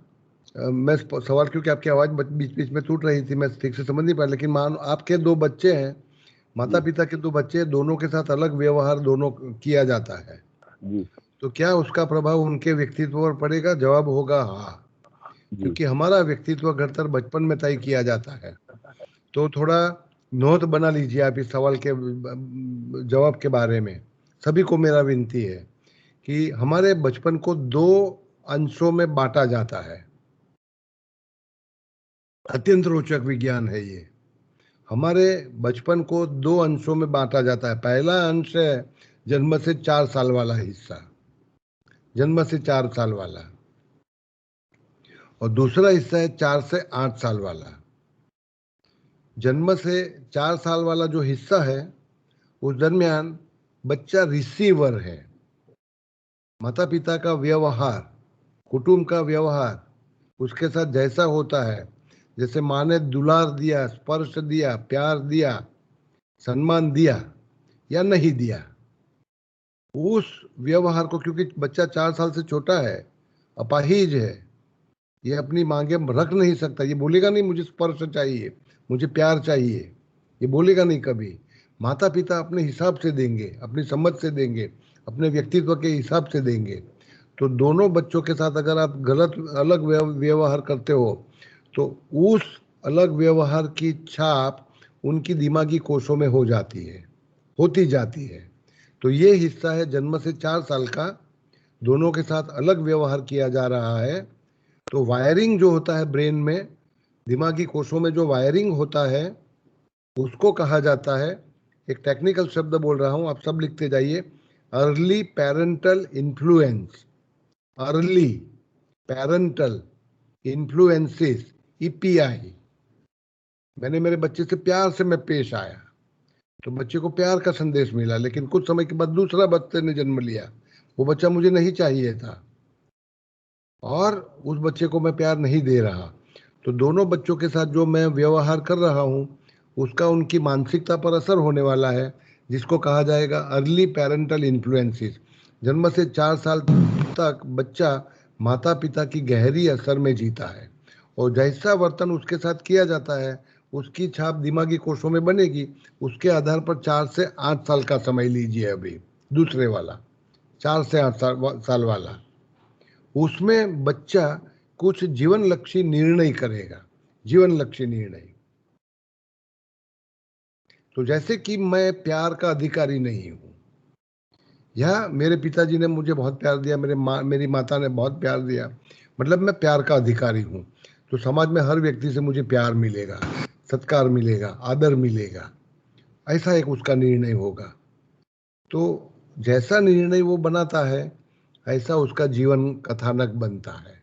मैं सवाल, क्योंकि आपकी आवाज़ बीच बीच में टूट रही थी, मैं ठीक से समझ नहीं पाया, लेकिन मान आपके 2 बच्चे हैं, माता जी पिता के 2 बच्चे, दोनों के साथ अलग व्यवहार दोनों किया जाता है, जी तो क्या उसका प्रभाव उनके व्यक्तित्व पर पड़ेगा? जवाब होगा हाँ, जी क्योंकि हमारा व्यक्तित्व घड़तर बचपन में तय किया जाता है। तो थोड़ा नोट बना लीजिए आप इस सवाल के जवाब के बारे में। सभी को मेरा विनती है कि हमारे बचपन को 2 अंशों में बांटा जाता है। अत्यंत रोचक विज्ञान है ये। हमारे बचपन को 2 अंशों में बांटा जाता है। पहला अंश है जन्म से 4 साल वाला हिस्सा, जन्म से 4 साल वाला, और दूसरा हिस्सा है 4 से 8 साल वाला। जन्म से 4 साल वाला जो हिस्सा है, उस दरमियान बच्चा रिसीवर है। माता पिता का व्यवहार, कुटुंब का व्यवहार उसके साथ जैसा होता है, जैसे माँ ने दुलार दिया, स्पर्श दिया, प्यार दिया, सम्मान दिया या नहीं दिया, उस व्यवहार को, क्योंकि बच्चा 4 साल से छोटा है, अपाहिज है, ये अपनी मांगे रख नहीं सकता, ये बोलेगा नहीं मुझे स्पर्श चाहिए, मुझे प्यार चाहिए, ये बोलेगा नहीं कभी। माता पिता अपने हिसाब से देंगे, अपनी समझ से देंगे, अपने व्यक्तित्व के हिसाब से देंगे। तो दोनों बच्चों के साथ अगर आप गलत अलग व्यवहार करते हो तो उस अलग व्यवहार की छाप उनकी दिमागी कोशों में हो जाती है, होती जाती है। तो ये हिस्सा है जन्म से 4 साल का, दोनों के साथ अलग व्यवहार किया जा रहा है। तो वायरिंग जो होता है ब्रेन में, दिमागी कोशों में जो वायरिंग होता है, उसको कहा जाता है, एक टेक्निकल शब्द बोल रहा हूं, आप सब लिखते जाइए, early parental influence. Early parental influences, EPI. मैंने मेरे बच्चे से प्यार से मैं पेश आया तो बच्चे को प्यार का संदेश मिला, लेकिन कुछ समय के बाद दूसरा बच्चे ने जन्म लिया, वो बच्चा मुझे नहीं चाहिए था और उस बच्चे को मैं प्यार नहीं दे रहा। तो दोनों बच्चों के साथ जो मैं व्यवहार कर रहा हूँ उसका उनकी मानसिकता पर असर होने वाला है, जिसको कहा जाएगा अर्ली पेरेंटल इन्फ्लुएंसेस। जन्म से 4 साल तक बच्चा माता पिता की गहरी असर में जीता है और जैसा वर्तन उसके साथ किया जाता है उसकी छाप दिमागी कोशों में बनेगी। उसके आधार पर 4 से 8 साल का समय लीजिए, अभी दूसरे वाला 4 से 8 साल वाला, उसमें बच्चा कुछ जीवन लक्ष्य निर्णय करेगा, जीवन लक्ष्य निर्णय। तो जैसे कि मैं प्यार का अधिकारी नहीं हूं, या मेरे पिताजी ने मुझे बहुत प्यार दिया, मेरी माता ने बहुत प्यार दिया, मतलब मैं प्यार का अधिकारी हूं। तो समाज में हर व्यक्ति से मुझे प्यार मिलेगा, सत्कार मिलेगा, आदर मिलेगा, ऐसा एक उसका निर्णय होगा। तो जैसा निर्णय वो बनाता है ऐसा उसका जीवन कथानक बनता है।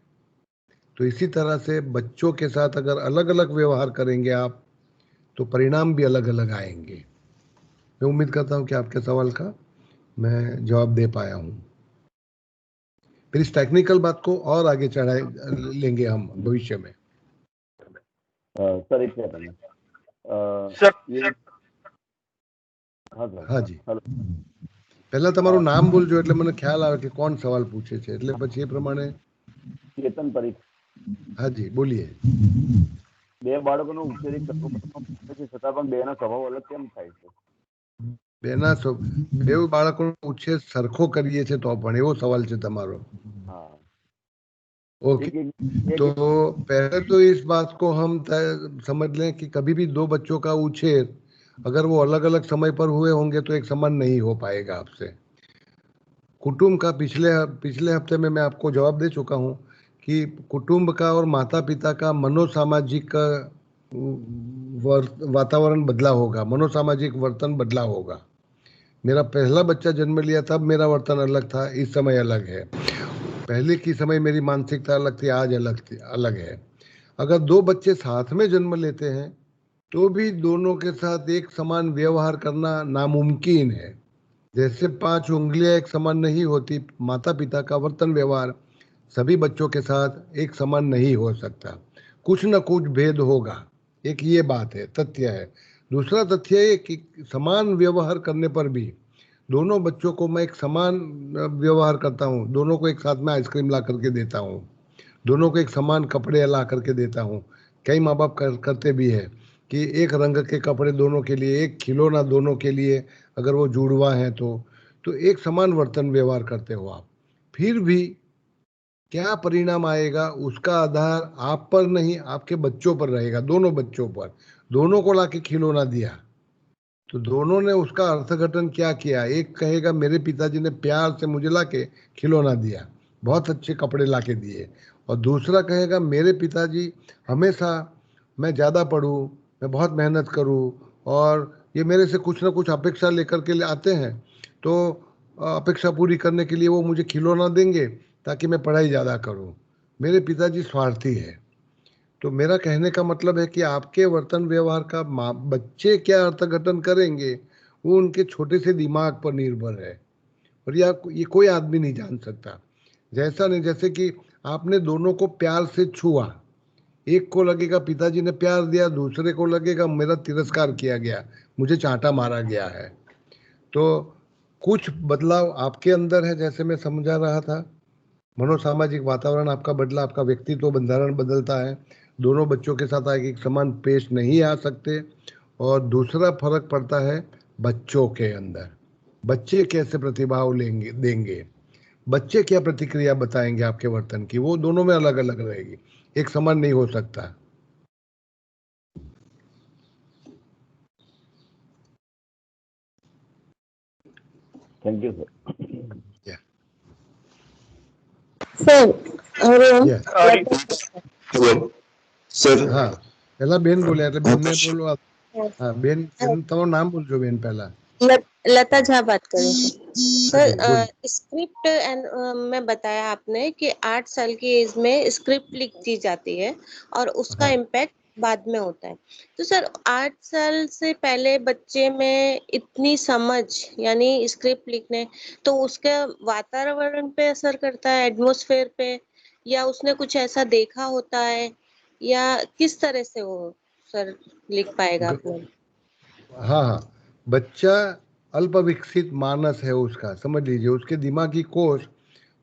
तो इसी तरह से बच्चों के साथ अगर अलग अलग व्यवहार करेंगे आप तो परिणाम भी अलग अलग आएंगे। मैं उम्मीद करता हूं कि आपके सवाल का मैं जवाब दे पाया हूं। फिर इस टेक्निकल बात को और आगे चढ़ाए लेंगे हम भविष्य में। सर एक सेकंड सर ये हाँ सर हाँ जी, हेलो પહેલા તમારું નામ બોલજો એટલે મને ખ્યાલ આવે કે કોણ સવાલ પૂછે છે, એટલે પછી એ પ્રમાણે। ચેતન પરીખ હા જી બોલીએ। બે બાળકોનો ઉછેર એક સરખો કરવામાં આવે છે છતાં પણ બેના સ્વભાવ અલગ કેમ થાય છે? બેના બેવ બાળકોનો ઉછેર સરખો કરીએ છે તો પણ, એવો સવાલ છે તમારો। हाँ ओके, एक तो पहले तो इस बात को हम समझ लें कि कभी भी दो बच्चों का उछेर अगर वो अलग अलग समय पर हुए होंगे तो एक समान नहीं हो पाएगा आपसे। कुटुंब का पिछले पिछले हफ्ते में मैं आपको जवाब दे चुका हूँ कि कुटुंब का और माता पिता का मनोसामाजिक वातावरण बदला होगा, मनोसामाजिक वर्तन बदला होगा। मेरा पहला बच्चा जन्म लिया तब मेरा वर्तन अलग था, इस समय अलग है। पहले की समय मेरी मानसिकता अलग थी, आज अलग है। अगर दो बच्चे साथ में जन्म लेते हैं तो भी दोनों के साथ एक समान व्यवहार करना नामुमकिन है। जैसे 5 उंगलियां एक समान नहीं होती, माता पिता का वर्तन व्यवहार सभी बच्चों के साथ एक समान नहीं हो सकता, कुछ न कुछ भेद होगा। एक ये बात है, तथ्य है। दूसरा तथ्य है कि समान व्यवहार करने पर भी दोनों बच्चों को मैं एक समान व्यवहार करता हूँ, दोनों को एक साथ में आइसक्रीम ला करके देता हूँ, दोनों को एक समान कपड़े ला करके देता हूँ। कई माँ बाप करते भी है कि एक रंग के कपड़े दोनों के लिए, एक खिलौना दोनों के लिए, अगर वो जुड़वा हैं तो एक समान वर्तन व्यवहार करते हो आप। फिर भी क्या परिणाम आएगा उसका आधार आप पर नहीं, आपके बच्चों पर रहेगा, दोनों बच्चों पर। दोनों को लाके खिलौना दिया तो दोनों ने उसका अर्थघटन क्या किया। एक कहेगा मेरे पिताजी ने प्यार से मुझे लाके खिलौना दिया, बहुत अच्छे कपड़े लाके दिए, और दूसरा कहेगा मेरे पिताजी हमेशा मैं ज़्यादा पढ़ूं, मैं बहुत मेहनत करूं और ये मेरे से कुछ ना कुछ अपेक्षा लेकर के आते हैं, तो अपेक्षा पूरी करने के लिए वो मुझे खिलौना देंगे ताकि मैं पढ़ाई ज़्यादा करूं। मेरे पिताजी स्वार्थी है। तो मेरा कहने का मतलब है कि आपके वर्तन व्यवहार का बच्चे क्या अर्थघटन करेंगे वो उनके छोटे से दिमाग पर निर्भर है, और ये कोई आदमी नहीं जान सकता। जैसा नहीं, जैसे कि आपने दोनों को प्यार से छुआ, एक को लगेगा पिताजी ने प्यार दिया, दूसरे को लगेगा मेरा तिरस्कार किया गया, मुझे चांटा मारा गया है। तो कुछ बदलाव आपके अंदर है, जैसे मैं समझा रहा था, मनोसामाजिक वातावरण आपका बदला, आपका व्यक्तित्व बंधारण बदलता है, दोनों बच्चों के साथ आगे एक समान पेश नहीं आ सकते। और दूसरा फर्क पड़ता है बच्चों के अंदर, बच्चे कैसे प्रतिभाव लेंगे देंगे, बच्चे क्या प्रतिक्रिया बताएंगे आपके वर्तन की, वो दोनों में अलग अलग रहेगी, एक समान नहीं हो सकता। Thank you sir. Sir Hariom. Hello sir. हाँ पहला बेन बोले એટલે બેનને બોલો। हाँ बेन તમારું નામ બોલજો બેન પહેલા। लता झा बात कर रही हूँ सर। बोलिए। स्क्रिप्ट एंड मैं बताया आपने कि 8 साल की एज में स्क्रिप्ट लिख दी जाती है और उसका हाँ इम्पैक्ट बाद में होता है। तो सर 8 साल से पहले बच्चे में इतनी समझ यानी स्क्रिप्ट लिखने, तो उसके वातावरण पे असर करता है, एटमॉस्फेयर पे, या उसने कुछ ऐसा देखा होता है, या किस तरह से वो सर लिख पाएगा अपने? हाँ हाँ, बच्चा अल्प विकसित मानस है उसका, समझ लीजिए, उसके दिमागी कोष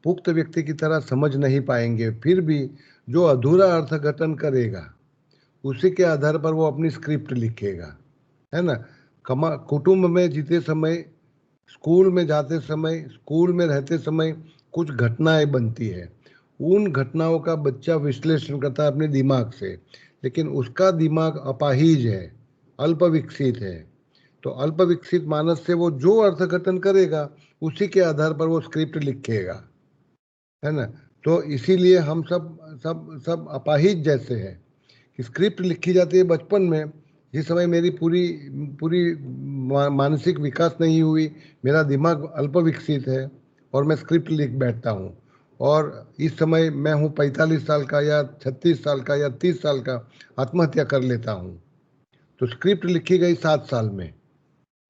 पुख्त व्यक्ति की तरह समझ नहीं पाएंगे, फिर भी जो अधूरा अर्थघटन करेगा उसी के आधार पर वो अपनी स्क्रिप्ट लिखेगा, है ना। कुटुंब में जीते समय, स्कूल में जाते समय, स्कूल में रहते समय कुछ घटनाएं बनती है, उन घटनाओं का बच्चा विश्लेषण करता है अपने दिमाग से, लेकिन उसका दिमाग अपाहिज है, अल्प विकसित है। तो अल्प विकसित मानस से वो जो अर्थघटन करेगा उसी के आधार पर वो स्क्रिप्ट लिखेगा, है ना। तो इसीलिए हम सब सब सब अपाहिज जैसे हैं कि स्क्रिप्ट लिखी जाती है बचपन में, जिस समय मेरी पूरी पूरी मानसिक विकास नहीं हुई, मेरा दिमाग अल्प विकसित है और मैं स्क्रिप्ट लिख बैठता हूँ, और इस समय मैं हूँ 45 साल का या 36 साल का या 30 साल का, आत्महत्या कर लेता हूँ। तो स्क्रिप्ट लिखी गई 7 साल में,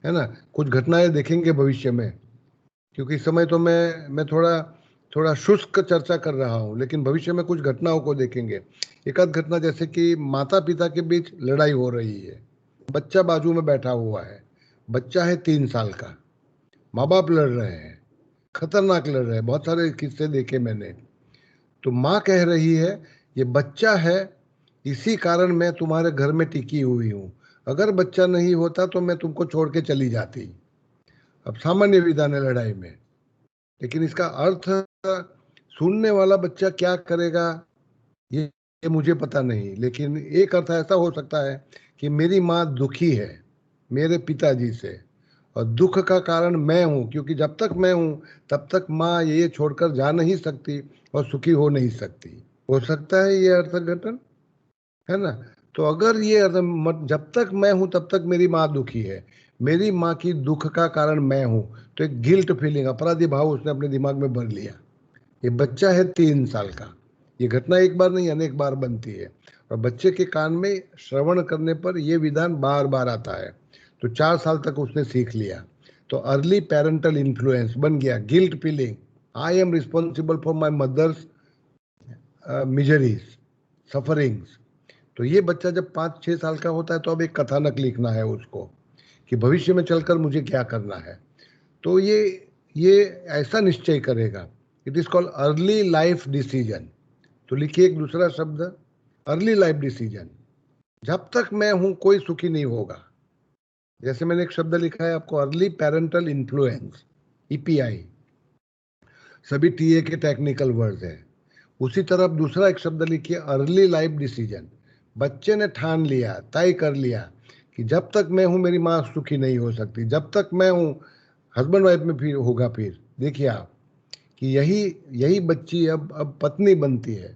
है ना। कुछ घटनाएं देखेंगे भविष्य में, क्योंकि इस समय तो मैं थोड़ा थोड़ा शुष्क चर्चा कर रहा हूँ, लेकिन भविष्य में कुछ घटनाओं को देखेंगे। एक आध घटना जैसे कि माता पिता के बीच लड़ाई हो रही है, बच्चा बाजू में बैठा हुआ है, बच्चा है 3 साल का, माँ बाप लड़ रहे हैं, खतरनाक लड़ रहे हैं, बहुत सारे किस्से देखे मैंने। तो माँ कह रही है ये बच्चा है, इसी कारण मैं तुम्हारे घर में टिकी हुई हूँ, अगर बच्चा नहीं होता तो मैं तुमको छोड़ के चली जाती। अब सामान्य विधान है लड़ाई में, लेकिन इसका अर्थ सुनने वाला बच्चा क्या करेगा ये मुझे पता नहीं, लेकिन एक अर्थ ऐसा हो सकता है कि मेरी माँ दुखी है मेरे पिताजी से, और दुख का कारण मैं हूँ, क्योंकि जब तक मैं हूँ तब तक माँ ये छोड़कर जा नहीं सकती और सुखी हो नहीं सकती। हो सकता है ये अर्थघटन, है ना। तो अगर ये जब तक मैं हूं तब तक मेरी माँ दुखी है, मेरी माँ की दुख का कारण मैं हूं, तो एक गिल्ट फीलिंग, अपराधी भाव उसने अपने दिमाग में भर लिया। ये बच्चा है 3 साल का, ये घटना एक बार नहीं अनेक बार बनती है, और बच्चे के कान में श्रवण करने पर ये विधान बार बार आता है, तो 4 साल तक उसने सीख लिया। तो अर्ली पेरेंटल इन्फ्लुएंस बन गया, guilt feeling, I am responsible for my mother's miseries, sufferings. तो ये बच्चा जब 5-6 साल का होता है तो अब एक कथानक लिखना है उसको कि भविष्य में चलकर मुझे क्या करना है। तो ये ऐसा निश्चय करेगा, it is called early life decision. तो लिखिए एक दूसरा शब्द, अर्ली लाइफ डिसीजन। जब तक मैं हूं कोई सुखी नहीं होगा। जैसे मैंने एक शब्द लिखा है आपको, अर्ली पेरेंटल इन्फ्लुएंस, ईपीआई, सभी टीए के टेक्निकल वर्ड्स हैं। उसी तरह दूसरा एक शब्द लिखिए, अर्ली लाइफ डिसीजन। बच्चे ने ठान लिया, तय कर लिया कि जब तक मैं हूं मेरी माँ सुखी नहीं हो सकती, जब तक मैं हूं हस्बैंड वाइफ में फिर होगा। फिर देखिए आप कि यही यही बच्ची अब पत्नी बनती है।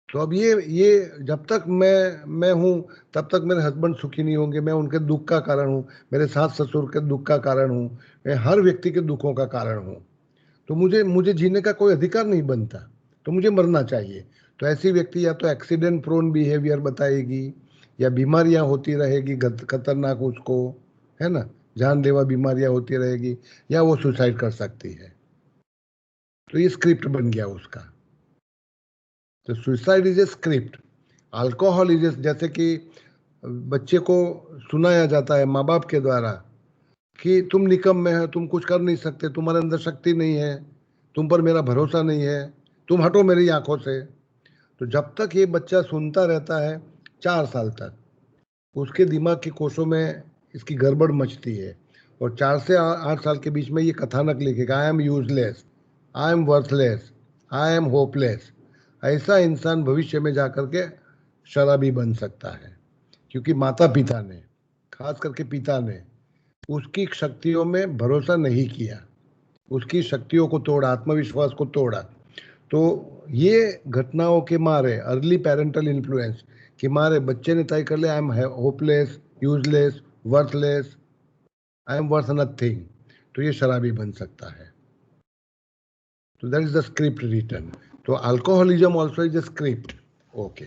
तो अब ये जब तक मैं हूं तब तक मेरे हस्बैंड सुखी नहीं होंगे, मैं उनके दुख का कारण हूं, मेरे सास ससुर के दुख का कारण हूं, मैं हर व्यक्ति के दुखों का कारण हूं। तो मुझे मुझे जीने का कोई अधिकार नहीं बनता, तो मुझे मरना चाहिए। तो ऐसी व्यक्ति या तो एक्सीडेंट प्रोन बिहेवियर बताएगी, या बीमारियां होती रहेगी खतरनाक उसको, है ना, जानलेवा बीमारियां होती रहेगी, या वो सुसाइड कर सकती है। तो ये स्क्रिप्ट बन गया उसका। तो suicide is a script. Alcohol is जैसे कि बच्चे को सुनाया जाता है माँ बाप के द्वारा कि तुम निकम्मे हो, तुम कुछ कर नहीं सकते, तुम्हारे अंदर शक्ति नहीं है, तुम पर मेरा भरोसा नहीं है, तुम हटो मेरी आंखों से। तो जब तक ये बच्चा सुनता रहता है 4 साल तक, उसके दिमाग के कोषों में इसकी गड़बड़ मचती है, और 4 से 8 साल के बीच में ये कथानक लिखेगा, I am useless, I am worthless, I am hopeless. ऐसा इंसान भविष्य में जाकर के शराबी बन सकता है, क्योंकि माता पिता ने, खास करके पिता ने, उसकी शक्तियों में भरोसा नहीं किया, उसकी शक्तियों को तोड़ा, आत्मविश्वास को तोड़ा। तो ये घटनाओं के मारे, अर्ली पेरेंटल इन्फ्लुएंस के मारे बच्चे ने तय कर लिया, I am hopeless, useless, worthless, I am worth nothing, तो ये शराबी बन सकता है। तो that is the script written. तो alcoholism also is a script. Okay.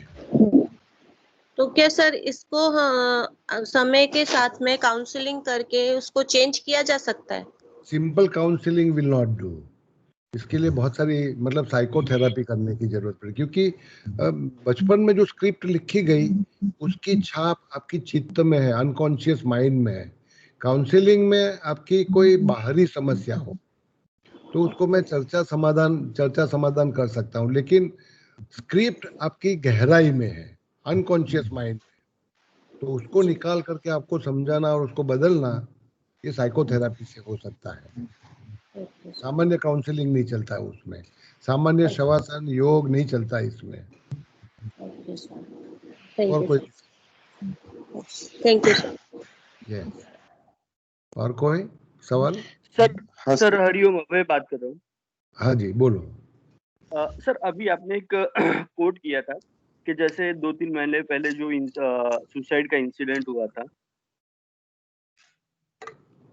तो क्या सर इसको समय के साथ में काउंसलिंग करके उसको चेंज किया जा सकता है? Simple counselling will not do. इसके लिए बहुत सारी मतलब साइकोथेरेपी करने की जरूरत पड़े, क्योंकि बचपन में जो स्क्रिप्ट लिखी गई उसकी छाप आपकी चित्त में है, अनकॉन्शियस माइंड में है। काउंसलिंग में आपकी कोई बाहरी समस्या हो तो उसको मैं चर्चा समाधान कर सकता हूँ, लेकिन स्क्रिप्ट आपकी गहराई में है, अनकॉन्शियस माइंड, तो उसको निकाल करके आपको समझाना और उसको बदलना, ये साइकोथेरेपी से हो सकता है। सामान्य काउंसलिंग नहीं चलता है उसमें, सामान्य शवासन योग नहीं चलता इसमें। और कोई? Thank you sir. यस, और कोई सवाल? सर हाँ सर हरिओम, मैं बात कर रहा हूँ। हाँ जी, बोलो। सर अभी आपने एक कोट किया था कि जैसे 2-3 महीने पहले जो सुसाइड का इंसिडेंट हुआ था।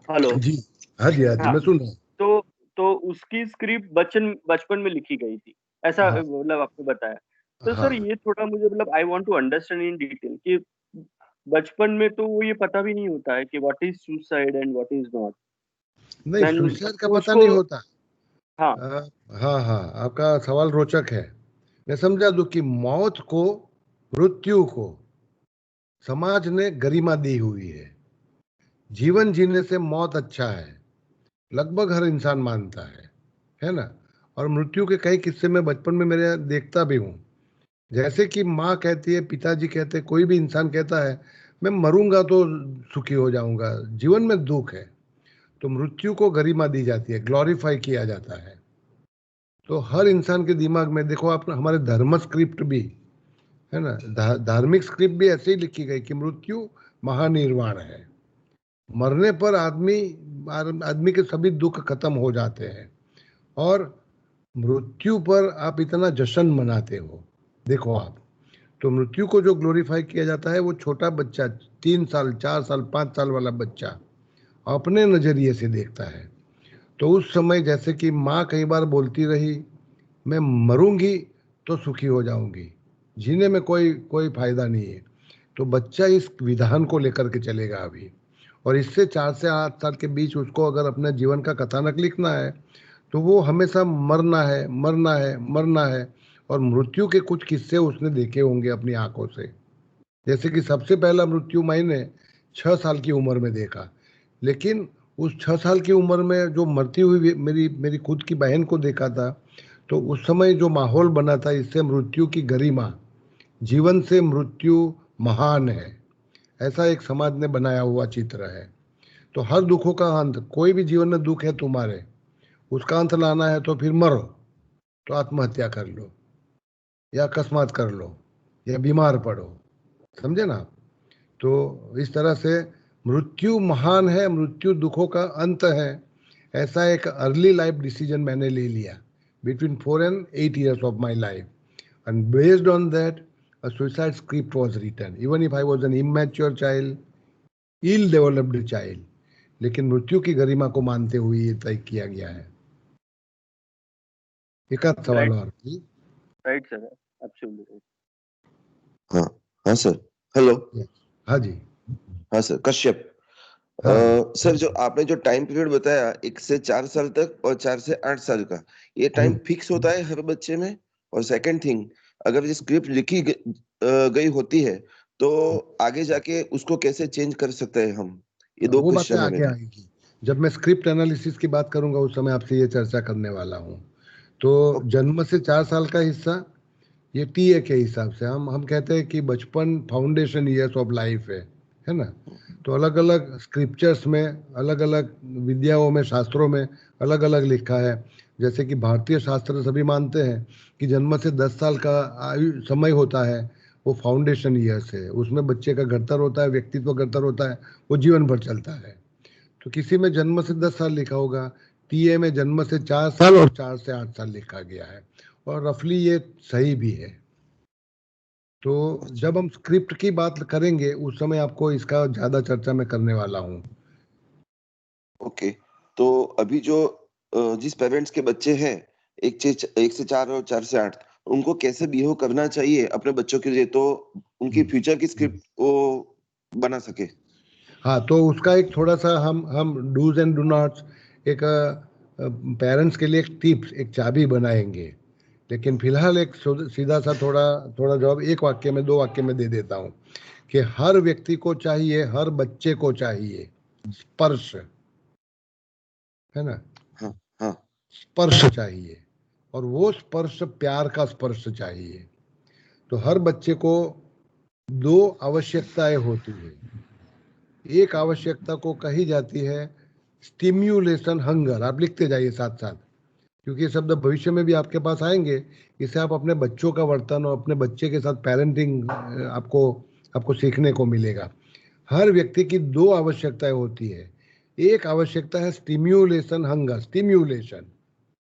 हेलो जी हाँ जी, हाँ जी, हाँ, मैं सुन रहा हूँ। तो उसकी स्क्रिप्ट बचपन में लिखी गई थी, ऐसा हाँ। मतलब आपने बताया। तो हाँ, सर ये थोड़ा मुझे मतलब I want to understand in detail कि बचपन में तो वो ये पता भी नहीं होता है कि what is suicide and what is not. नहीं, सुसाइड का तो पता नहीं होता। हाँ हाँ हाँ, आपका सवाल रोचक है। मैं समझा दूं कि मौत को, मृत्यु को समाज ने गरिमा दी हुई है। जीवन जीने से मौत अच्छा है, लगभग हर इंसान मानता है ना। और मृत्यु के कई किस्से में बचपन में मेरे देखता भी हूँ। जैसे कि माँ कहती है, पिताजी कहते हैं, कोई भी इंसान कहता है मैं मरूंगा तो सुखी हो जाऊंगा, जीवन में दुख है, तो मृत्यु को गरिमा दी जाती है, ग्लोरीफाई किया जाता है। तो हर इंसान के दिमाग में देखो, आप हमारे धर्म स्क्रिप्ट भी है ना, धार्मिक स्क्रिप्ट भी ऐसे ही लिखी गई कि मृत्यु महानिर्वाण है, मरने पर आदमी के सभी दुख खत्म हो जाते हैं, और मृत्यु पर आप इतना जश्न मनाते हो। देखो आप, तो मृत्यु को जो ग्लोरीफाई किया जाता है, वो छोटा बच्चा, 3 साल 4 साल 5 साल वाला बच्चा अपने नजरिए से देखता है। तो उस समय जैसे कि माँ कई बार बोलती रही, मैं मरूंगी तो सुखी हो जाऊंगी, जीने में कोई कोई फायदा नहीं है, तो बच्चा इस विधान को लेकर के चलेगा अभी। और इससे 4 से 8 साल के बीच उसको अगर अपने जीवन का कथानक लिखना है, तो वो हमेशा मरना है, मरना है, मरना है, और मृत्यु के कुछ किस्से उसने देखे होंगे अपनी आंखों से। जैसे कि सबसे पहला मृत्यु मैंने 6 साल की उम्र में देखा, लेकिन उस 6 साल की उम्र में जो मरती हुई मेरी मेरी खुद की बहन को देखा था, तो उस समय जो माहौल बना था, इससे मृत्यु की गरिमा, जीवन से मृत्यु महान है, ऐसा एक समाज ने बनाया हुआ चित्र है। तो हर दुखों का अंत, कोई भी जीवन में दुख है तुम्हारे, उसका अंत लाना है तो फिर मरो, तो आत्महत्या कर लो, या अकस्मात कर लो, या बीमार पड़ो, समझे ना। तो इस तरह से मृत्यु महान है, मृत्यु दुखों का अंत है, ऐसा एक अर्ली लाइफ डिसीजन मैंने ले लिया between 4 and 8 years of my life, and based on that a suicide script was written, even if I was an immature child, ill developed child, लेकिन मृत्यु की गरिमा को मानते हुए ये तय किया गया है। एक आध सवाल और? Right sir, absolutely. हाँ हाँ सर, हेलो। हाँ जी, हाँ सर, कश्यप। हाँ। सर जो आपने जो टाइम पीरियड बताया 1 से 4 साल तक और 4 से 8 साल का, ये टाइम फिक्स होता है हर बच्चे में? और सेकंड थिंग, अगर ये स्क्रिप्ट लिखी गई होती है तो आगे जाके उसको कैसे चेंज कर सकते हैं हम? ये 2 वो बातें क्वेश्चन है आगे मेरे। आएगी, जब मैं स्क्रिप्ट एनालिसिस की बात करूंगा उस समय आपसे ये चर्चा करने वाला हूँ। तो जन्म से 4 साल का हिस्सा ये टीए के हिसाब से हम कहते हैं कि बचपन फाउंडेशन ईयर्स ऑफ लाइफ है ना। तो अलग अलग स्क्रिप्चर्स में, अलग अलग विद्याओं में, शास्त्रों में अलग अलग लिखा है। जैसे कि भारतीय शास्त्र सभी मानते हैं कि जन्म से 10 साल का आयु समय होता है, वो फाउंडेशन ईयर्स है, उसमें बच्चे का घड़तर होता है, व्यक्तित्व घड़तर होता है, वो जीवन भर चलता है। तो किसी में जन्म से 10 साल लिखा होगा, टीए में जन्म से 4 साल और 4 से 8 साल लिखा गया है, और रफली ये सही भी है। तो जब हम स्क्रिप्ट की बात करेंगे उस समय आपको इसका ज्यादा चर्चा मैं करने वाला हूँ। ओके, तो अभी जो जिस पेरेंट्स के बच्चे हैं 1 से 4 और 4 से 8, उनको कैसे बिहेव करना चाहिए अपने बच्चों के लिए, तो उनकी फ्यूचर की स्क्रिप्ट वो बना सके। हाँ, तो उसका एक थोड़ा सा हम डूज एंड डू नॉट्स, एक पेरेंट्स के लिए एक टिप्स, एक चाबी बनाएंगे। लेकिन फिलहाल एक सीधा सा थोड़ा जवाब एक वाक्य में, 2 वाक्य में दे देता हूँ कि हर व्यक्ति को चाहिए, हर बच्चे को चाहिए स्पर्श, है ना। हाँ हाँ, स्पर्श चाहिए, और वो स्पर्श प्यार का स्पर्श चाहिए। तो हर बच्चे को 2 आवश्यकताएं होती है। एक आवश्यकता को कही जाती है स्टिम्युलेशन हंगर। आप लिखते जाइए साथ साथ, क्योंकि ये शब्द भविष्य में भी आपके पास आएंगे। इससे आप अपने बच्चों का वर्तन और अपने बच्चे के साथ पेरेंटिंग आपको सीखने को मिलेगा। हर व्यक्ति की 2 आवश्यकताएं होती है। एक आवश्यकता है स्टिम्युलेशन हंगर, स्टिम्युलेशन,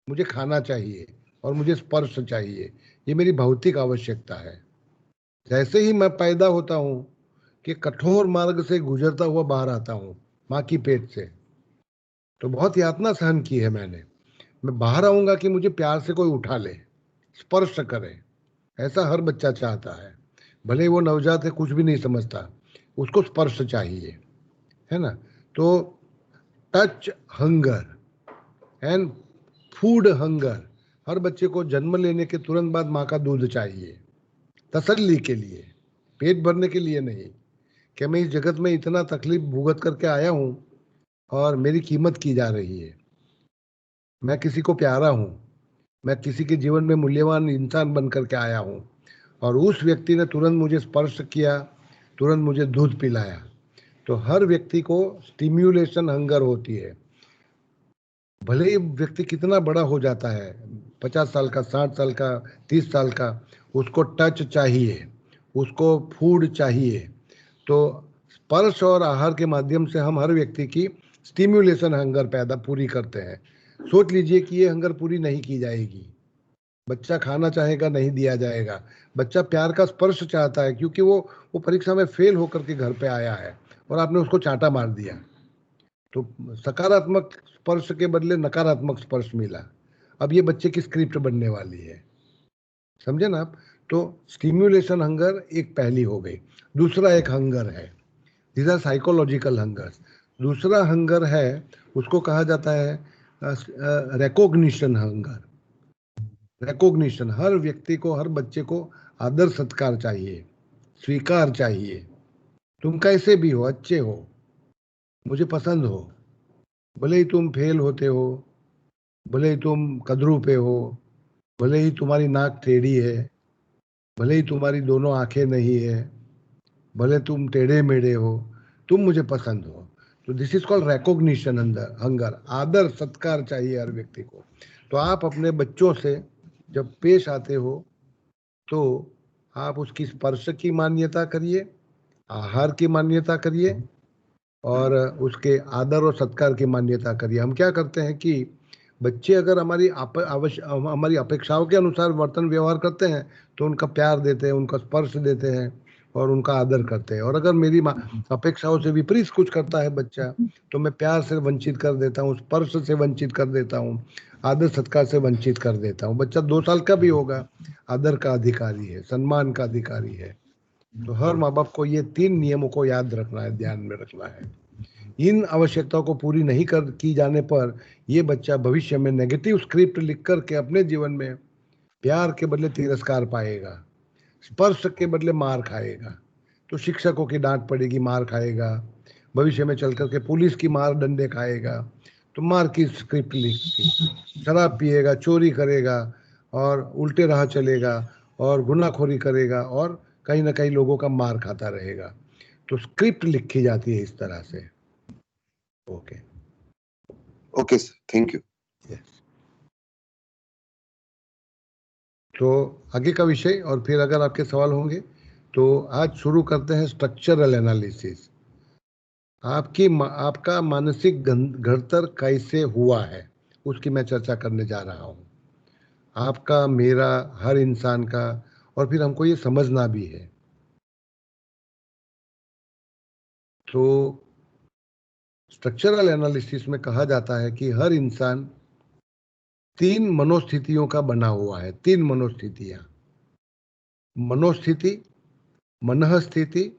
मुझे खाना चाहिए और मुझे स्पर्श चाहिए, ये मेरी भौतिक आवश्यकता है। जैसे ही मैं पैदा होता हूँ कि कठोर मार्ग से गुजरता हुआ बाहर आता हूँ माँ की पेट से, तो बहुत यातना सहन की है मैंने। मैं बाहर आऊंगा कि मुझे प्यार से कोई उठा ले, स्पर्श करे। ऐसा हर बच्चा चाहता है, भले वो नवजात है, कुछ भी नहीं समझता, उसको स्पर्श चाहिए, है ना। तो touch hunger and food hunger, हर बच्चे को जन्म लेने के तुरंत बाद माँ का दूध चाहिए, तसल्ली के लिए, पेट भरने के लिए नहीं, कि मैं इस जगत में इतना तकलीफ भुगत करके आया हूँ और मेरी कीमत की जा रही है, मैं किसी को प्यारा हूँ, मैं किसी के जीवन में मूल्यवान इंसान बन करके आया हूँ, और उस व्यक्ति ने तुरंत मुझे स्पर्श किया, तुरंत मुझे दूध पिलाया। तो हर व्यक्ति को स्टिम्युलेशन हंगर होती है। भले ही व्यक्ति कितना बड़ा हो जाता है, 50 साल का, 60 साल का, 30 साल का, उसको टच चाहिए, उसको फूड चाहिए। तो स्पर्श और आहार के माध्यम से हम हर व्यक्ति की स्टिम्युलेशन हंगर पूरी करते हैं। सोच लीजिए कि ये हंगर पूरी नहीं की जाएगी, बच्चा खाना चाहेगा, नहीं दिया जाएगा। बच्चा प्यार का स्पर्श चाहता है, क्योंकि वो परीक्षा में फेल होकर के घर पे आया है और आपने उसको चांटा मार दिया, तो सकारात्मक स्पर्श के बदले नकारात्मक स्पर्श मिला। अब ये बच्चे की स्क्रिप्ट बनने वाली है, समझे ना आप। तो स्टिम्युलेशन हंगर एक पहली हो गई। दूसरा एक हंगर है, दीज आर साइकोलॉजिकल हंगर्स। दूसरा हंगर है, उसको कहा जाता है रिकॉग्निशन हंगर। रिकॉग्निशन, हर व्यक्ति को, हर बच्चे को आदर सत्कार चाहिए, स्वीकार चाहिए। तुम कैसे भी हो, अच्छे हो, मुझे पसंद हो, भले ही तुम फेल होते हो, भले ही तुम कदरू पे हो, भले ही तुम्हारी नाक टेढ़ी है, भले ही तुम्हारी दोनों आंखें नहीं है, भले तुम टेढ़े मेढ़े हो, तुम मुझे पसंद हो। तो this is called recognition hunger. आदर सत्कार चाहिए हर व्यक्ति को। तो आप अपने बच्चों से जब पेश आते हो तो आप उसकी स्पर्श की मान्यता करिए, आहार की मान्यता करिए, और उसके आदर और सत्कार की मान्यता करिए। हम क्या करते हैं कि बच्चे अगर हमारी अपेक्षाओं के अनुसार वर्तन व्यवहार करते हैं तो उनका प्यार देते हैं, उनका स्पर्श देते हैं और उनका आदर करते हैं। और अगर मेरी अपेक्षाओं से विपरीत कुछ करता है बच्चा, तो मैं प्यार से वंचित कर देता हूँ, स्पर्श से वंचित कर देता हूँ, आदर सत्कार से वंचित कर देता हूँ। बच्चा 2 साल का भी होगा, आदर का अधिकारी है, सम्मान का अधिकारी है। तो हर माँ बाप को ये 3 नियमों को याद रखना है, ध्यान में रखना है। इन आवश्यकताओं को पूरी नहीं की जाने पर ये बच्चा भविष्य में नेगेटिव स्क्रिप्ट लिख करके अपने जीवन में प्यार के बदले तिरस्कार पाएगा, स्पर्श के बदले मार खाएगा। तो शिक्षकों की डांट पड़ेगी, मार खाएगा, भविष्य में चल करके पुलिस की मार डंडे खाएगा। तो मार की स्क्रिप्ट लिख के, शराब पिएगा, चोरी करेगा और उल्टे राह चलेगा और गुनाखोरी करेगा और कहीं ना कहीं लोगों का मार खाता रहेगा। तो स्क्रिप्ट लिखी जाती है इस तरह से। Okay okay sir, thank you. तो आगे का विषय, और फिर अगर आपके सवाल होंगे तो आज शुरू करते हैं स्ट्रक्चरल एनालिसिस। आपका मानसिक घड़तर कैसे हुआ है उसकी मैं चर्चा करने जा रहा हूँ। आपका, मेरा, हर इंसान का, और फिर हमको ये समझना भी है। तो स्ट्रक्चरल एनालिसिस में कहा जाता है कि हर इंसान 3 मनोस्थितियों का बना हुआ है। 3 मनोस्थितियां, मनोस्थिति, मनः स्थिति,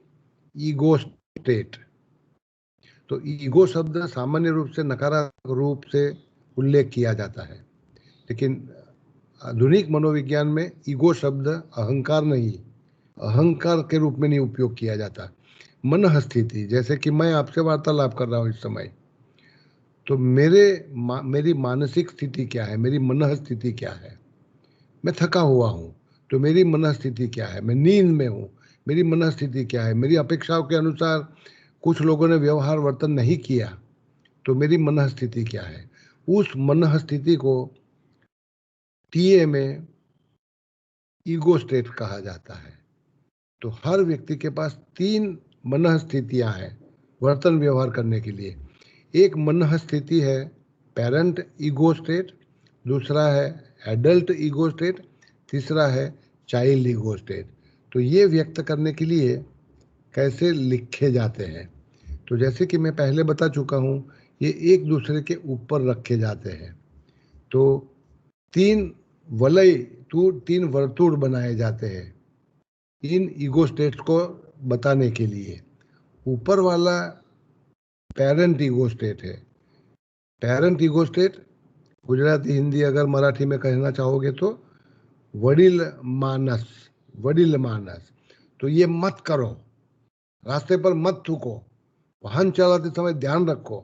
ईगो स्टेट। तो ईगो शब्द सामान्य रूप से नकारात्मक रूप से उल्लेख किया जाता है, लेकिन आधुनिक मनोविज्ञान में ईगो शब्द अहंकार नहीं, अहंकार के रूप में नहीं उपयोग किया जाता। मनः स्थिति, जैसे कि मैं आपसे वार्तालाप कर रहा हूँ इस समय, तो मेरी मानसिक स्थिति क्या है, मेरी मनः स्थिति क्या है। मैं थका हुआ हूँ तो मेरी मनः स्थिति क्या है। मैं नींद में हूँ, मेरी मनः स्थिति क्या है। मेरी अपेक्षाओं के अनुसार कुछ लोगों ने व्यवहार वर्तन नहीं किया तो मेरी मनः स्थिति क्या है। उस मनः स्थिति को टीए में ईगो स्टेट कहा जाता है। तो हर व्यक्ति के पास 3 मनः स्थितियां हैं वर्तन व्यवहार करने के लिए। एक मनः स्थिति है पेरेंट ईगो स्टेट, दूसरा है एडल्ट ईगो स्टेट, तीसरा है चाइल्ड ईगो स्टेट। तो ये व्यक्त करने के लिए कैसे लिखे जाते हैं, तो जैसे कि मैं पहले बता चुका हूँ, ये एक दूसरे के ऊपर रखे जाते हैं। तो 3 वलय, 3 वर्तुड़ बनाए जाते हैं इन ईगो स्टेट्स को बताने के लिए। ऊपर वाला पेरेंट ईगो स्टेट है। Parent ego state, Gujarati, Hindi, अगर मराठी में कहना चाहोगे तो वडिल मानस, वडिल मानस। तो ये मत करो, रास्ते पर मत थूको, वाहन चलाते समय ध्यान रखो,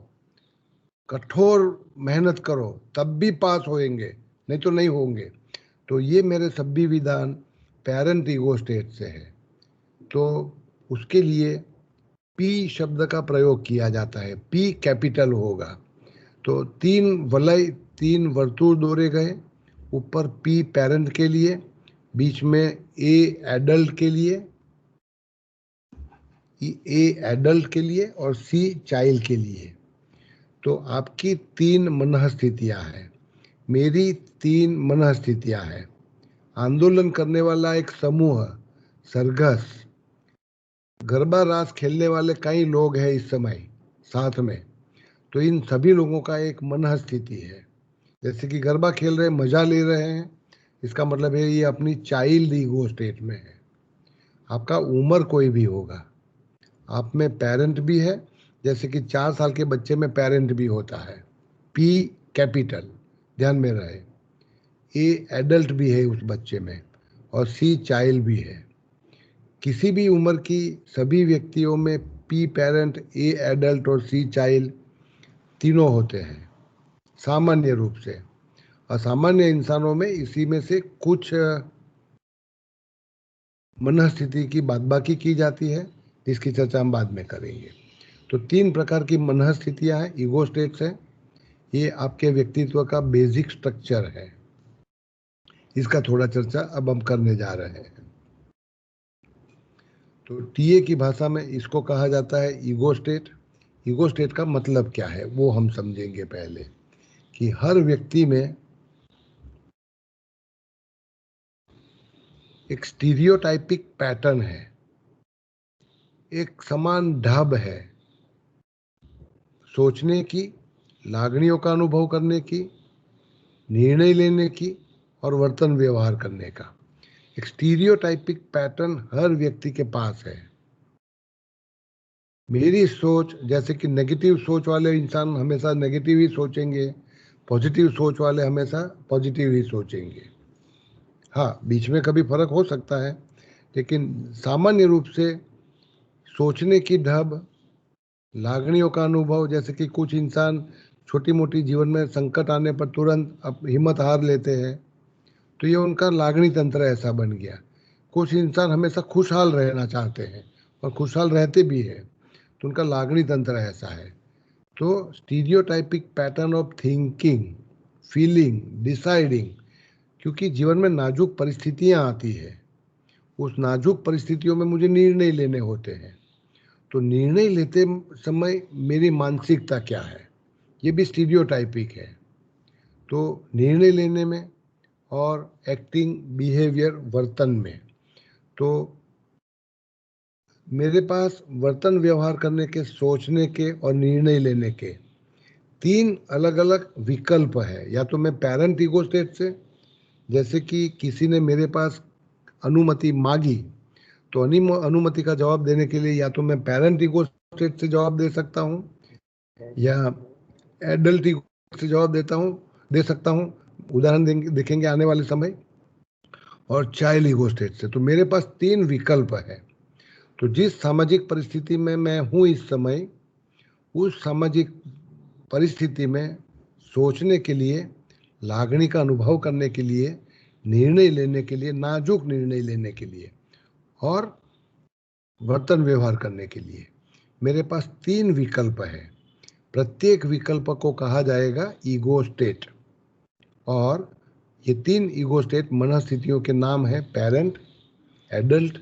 कठोर मेहनत करो तब भी पास होएंगे, नहीं तो नहीं होंगे। तो ये मेरे सभी विधान पेरेंट ईगो स्टेट से है। तो उसके लिए पी शब्द का प्रयोग किया जाता है, पी कैपिटल होगा। तो 3 वलय, 3 वर्तुल दौरे गए। ऊपर पी पेरेंट के लिए, बीच में ए एडल्ट के लिए, ए एडल्ट के लिए और सी चाइल्ड के लिए। तो आपकी 3 मनः स्थितियां हैं, मेरी 3 मनः स्थितियां हैं। आंदोलन करने वाला एक समूह, सरघस, गरबा रास खेलने वाले कई लोग हैं इस समय साथ में। तो इन सभी लोगों का एक मनः स्थिति है। जैसे कि गरबा खेल रहे, मजा ले रहे हैं, इसका मतलब है ये अपनी चाइल्ड ईगो स्टेट में है। आपका उम्र कोई भी होगा, आप में पेरेंट भी है, जैसे कि 4 साल के बच्चे में पेरेंट भी होता है, पी कैपिटल, ध्यान में रहे। ए एडल्ट भी है उस बच्चे में और सी चाइल्ड भी है। किसी भी उम्र की सभी व्यक्तियों में पी पेरेंट, ए एडल्ट और सी चाइल्ड तीनों होते हैं सामान्य रूप से। असामान्य इंसानों में इसी में से कुछ मनः स्थिति की बादबाकी की जाती है, जिसकी चर्चा हम बाद में करेंगे। तो 3 प्रकार की मनः स्थितियां हैं, ईगो स्टेट्स हैं। ये आपके व्यक्तित्व का बेसिक स्ट्रक्चर है। इसका थोड़ा चर्चा अब हम करने जा रहे हैं। तो टीए की भाषा में इसको कहा जाता है ईगो स्टेट। ईगो स्टेट का मतलब क्या है वो हम समझेंगे पहले, कि हर व्यक्ति में एक स्टीरियोटाइपिक पैटर्न है, एक समान ढाब है सोचने की, लागनियों का अनुभव करने की, निर्णय लेने की और वर्तन व्यवहार करने का। एक स्टीरियोटाइपिक पैटर्न हर व्यक्ति के पास है। मेरी सोच, जैसे कि नेगेटिव सोच वाले इंसान हमेशा नेगेटिव ही सोचेंगे, पॉजिटिव सोच वाले हमेशा पॉजिटिव ही सोचेंगे। हाँ, बीच में कभी फर्क हो सकता है, लेकिन सामान्य रूप से सोचने की ढब, लागनियों का अनुभव, जैसे कि कुछ इंसान छोटी मोटी जीवन में संकट आने पर तुरंत हिम्मत हार लेते हैं, तो ये उनका लागणी तंत्र ऐसा बन गया। कुछ इंसान हमेशा खुशहाल रहना चाहते हैं और खुशहाल रहते भी हैं, तो उनका लागणी तंत्र ऐसा है। तो stereotypic pattern of thinking, feeling, deciding, क्योंकि जीवन में नाजुक परिस्थितियां आती है, उस नाजुक परिस्थितियों में मुझे निर्णय लेने होते हैं, तो निर्णय लेते समय मेरी मानसिकता क्या है, ये भी स्टीरियोटाइपिक है। तो निर्णय लेने में और एक्टिंग, बिहेवियर, वर्तन में, तो मेरे पास वर्तन व्यवहार करने के, सोचने के और निर्णय लेने के 3 अलग अलग विकल्प है। या तो मैं पेरेंट ईगो स्टेट से, जैसे कि किसी ने मेरे पास अनुमति मांगी, तो अनुमति का जवाब देने के लिए या तो मैं पेरेंट ईगो स्टेट से जवाब दे सकता हूँ या एडल्ट ईगो से जवाब दे सकता हूँ, उदाहरण देखेंगे आने वाले समय, और चाइल्ड ईगो स्टेट से। तो मेरे पास 3 विकल्प है। तो जिस सामाजिक परिस्थिति में मैं हूँ इस समय, उस सामाजिक परिस्थिति में सोचने के लिए, लागणी का अनुभव करने के लिए, निर्णय लेने के लिए, नाजुक निर्णय लेने के लिए और वर्तन व्यवहार करने के लिए मेरे पास 3 विकल्प है। प्रत्येक विकल्प को कहा जाएगा ईगो स्टेट, और ये 3 ईगो स्टेट मनस्थितियों के नाम है parent, adult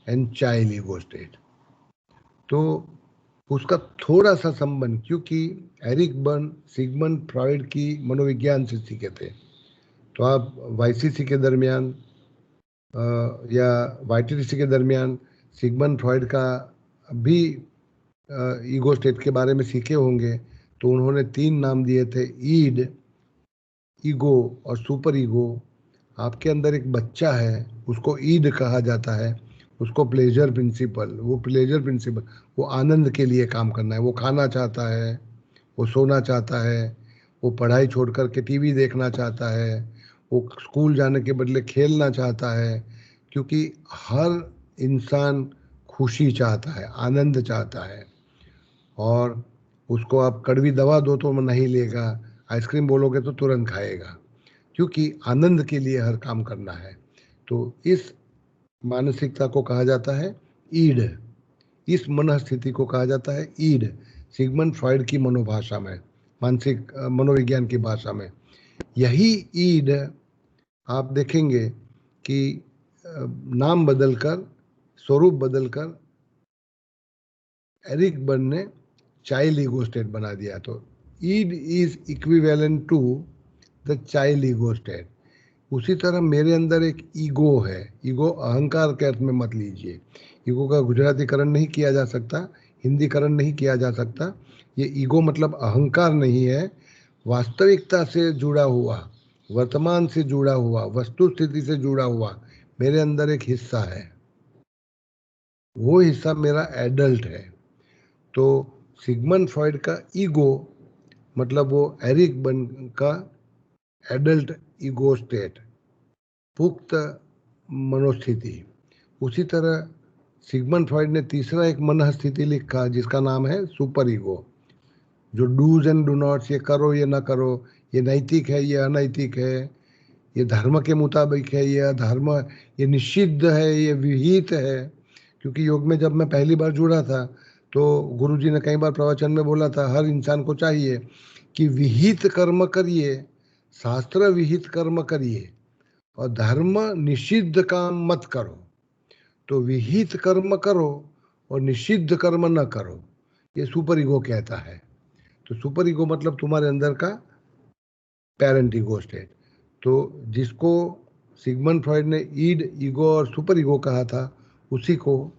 and child ego state. तो उसका थोड़ा सा संबंध, क्योंकि एरिक बर्न सिगमंड फ्रॉइड की मनोविज्ञान से सीखे थे, तो आप वाईसीसी के दरमियान या वाईटीटीसी के दरमियान सिगमंड फ्रॉइड का भी ईगो स्टेट के बारे में सीखे होंगे। तो उन्होंने 3 नाम दिए थे, ईड, ईगो और सुपर ईगो। आपके अंदर एक बच्चा है, उसको ईड कहा जाता है, उसको प्लेजर प्रिंसिपल, वो आनंद के लिए काम करना है, वो खाना चाहता है, वो सोना चाहता है, वो पढ़ाई छोड़ कर के टीवी देखना चाहता है, वो स्कूल जाने के बदले खेलना चाहता है, क्योंकि हर इंसान खुशी चाहता है, आनंद चाहता है। और उसको आप कड़वी दवा दो तो वो नहीं लेगा, आइसक्रीम बोलोगे तो तुरंत खाएगा, क्योंकि आनंद के लिए हर काम करना है। तो इस मानसिकता को कहा जाता है ईड, इस मनस्थिति को कहा जाता है ईड, सिगमंड फ्रॉइड की मनोभाषा में, मानसिक मनोविज्ञान की भाषा में। यही ईड आप देखेंगे कि नाम बदलकर, स्वरूप बदलकर एरिक बर्न ने चाइल्ड ईगो स्टेट बना दिया। तो id is equivalent to the child ego state. उसी तरह मेरे अंदर एक ईगो है, ईगो अहंकार के अर्थ में मत लीजिए, ईगो का गुजरातीकरण नहीं किया जा सकता, हिंदीकरण नहीं किया जा सकता। ये ईगो मतलब अहंकार नहीं है, वास्तविकता से जुड़ा हुआ, वर्तमान से जुड़ा हुआ, वस्तु स्थिति से जुड़ा हुआ मेरे अंदर एक हिस्सा है, वो हिस्सा मेरा एडल्ट है। तो सिगमंड फ्रॉइड का ईगो मतलब वो एरिक बर्न का एडल्ट ईगो स्टेट, पुख्त मनोस्थिति। उसी तरह सिगमंड फ्रॉइड ने तीसरा एक मनस्थिति लिखा जिसका नाम है सुपर ईगो, जो डूज एंड डू नॉट्स, ये करो ये ना करो, ये नैतिक है ये अनैतिक है, ये धर्म के मुताबिक है ये अधर्म, ये निषिद्ध है ये विहित है। क्योंकि योग में जब मैं पहली बार जुड़ा था तो गुरुजी ने कई बार प्रवचन में बोला था, हर इंसान को चाहिए कि विहित कर्म करिए, शास्त्र विहित कर्म करिए और धर्म निषिद्ध काम मत करो। तो विहित कर्म करो और निषिद्ध कर्म न करो, ये सुपर ईगो कहता है। तो सुपर ईगो मतलब तुम्हारे अंदर का पेरेंट ईगो स्टेट। तो जिसको सिगमंड फ्रॉइड ने ईड, ईगो और सुपर ईगो कहा था, उसी को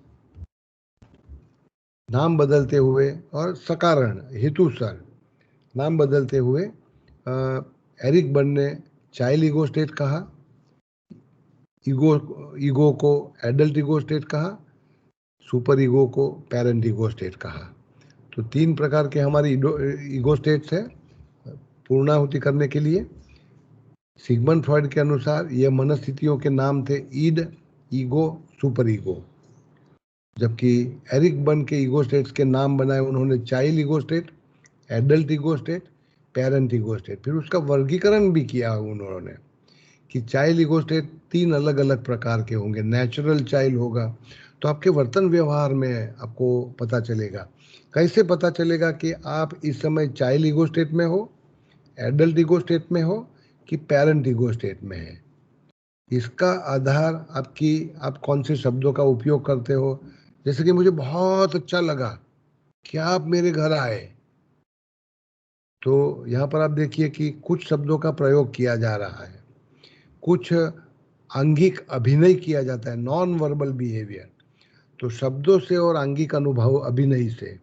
नाम बदलते हुए और सकारण हेतुसर नाम बदलते हुए एरिक बर्न ने चाइल्ड ईगो स्टेट कहा, ईगो को एडल्ट ईगो स्टेट कहा, सुपर ईगो को पेरेंट ईगो स्टेट कहा। तो 3 प्रकार के हमारी ईगो स्टेट्स है पूर्णाहुति करने के लिए। सिगमंड फ्रॉइड के अनुसार ये मनस्थितियों के नाम थे ईड, ईगो, सुपर ईगो, जबकि एरिक बर्न के ईगो स्टेट्स के नाम बनाए उन्होंने child ego state, adult ego state, parent ego state. फिर उसका वर्गीकरण भी किया उन्होंने कि चाइल्ड ईगो स्टेट 3 अलग अलग प्रकार के होंगे। नेचुरल चाइल्ड होगा तो आपके वर्तन व्यवहार में आपको पता चलेगा। कैसे पता चलेगा कि आप इस समय चाइल्ड ईगो स्टेट में हो, एडल्ट ईगो स्टेट में हो कि पेरेंट ईगो स्टेट में है? इसका आधार आप कौन से शब्दों का उपयोग करते हो। जैसे कि मुझे बहुत अच्छा लगा कि आप मेरे घर आए, तो यहाँ पर आप देखिए कि कुछ शब्दों का प्रयोग किया जा रहा है, कुछ आंगिक अभिनय किया जाता है, नॉन वर्बल बिहेवियर। तो शब्दों से और आंगिक अनुभव अभिनय से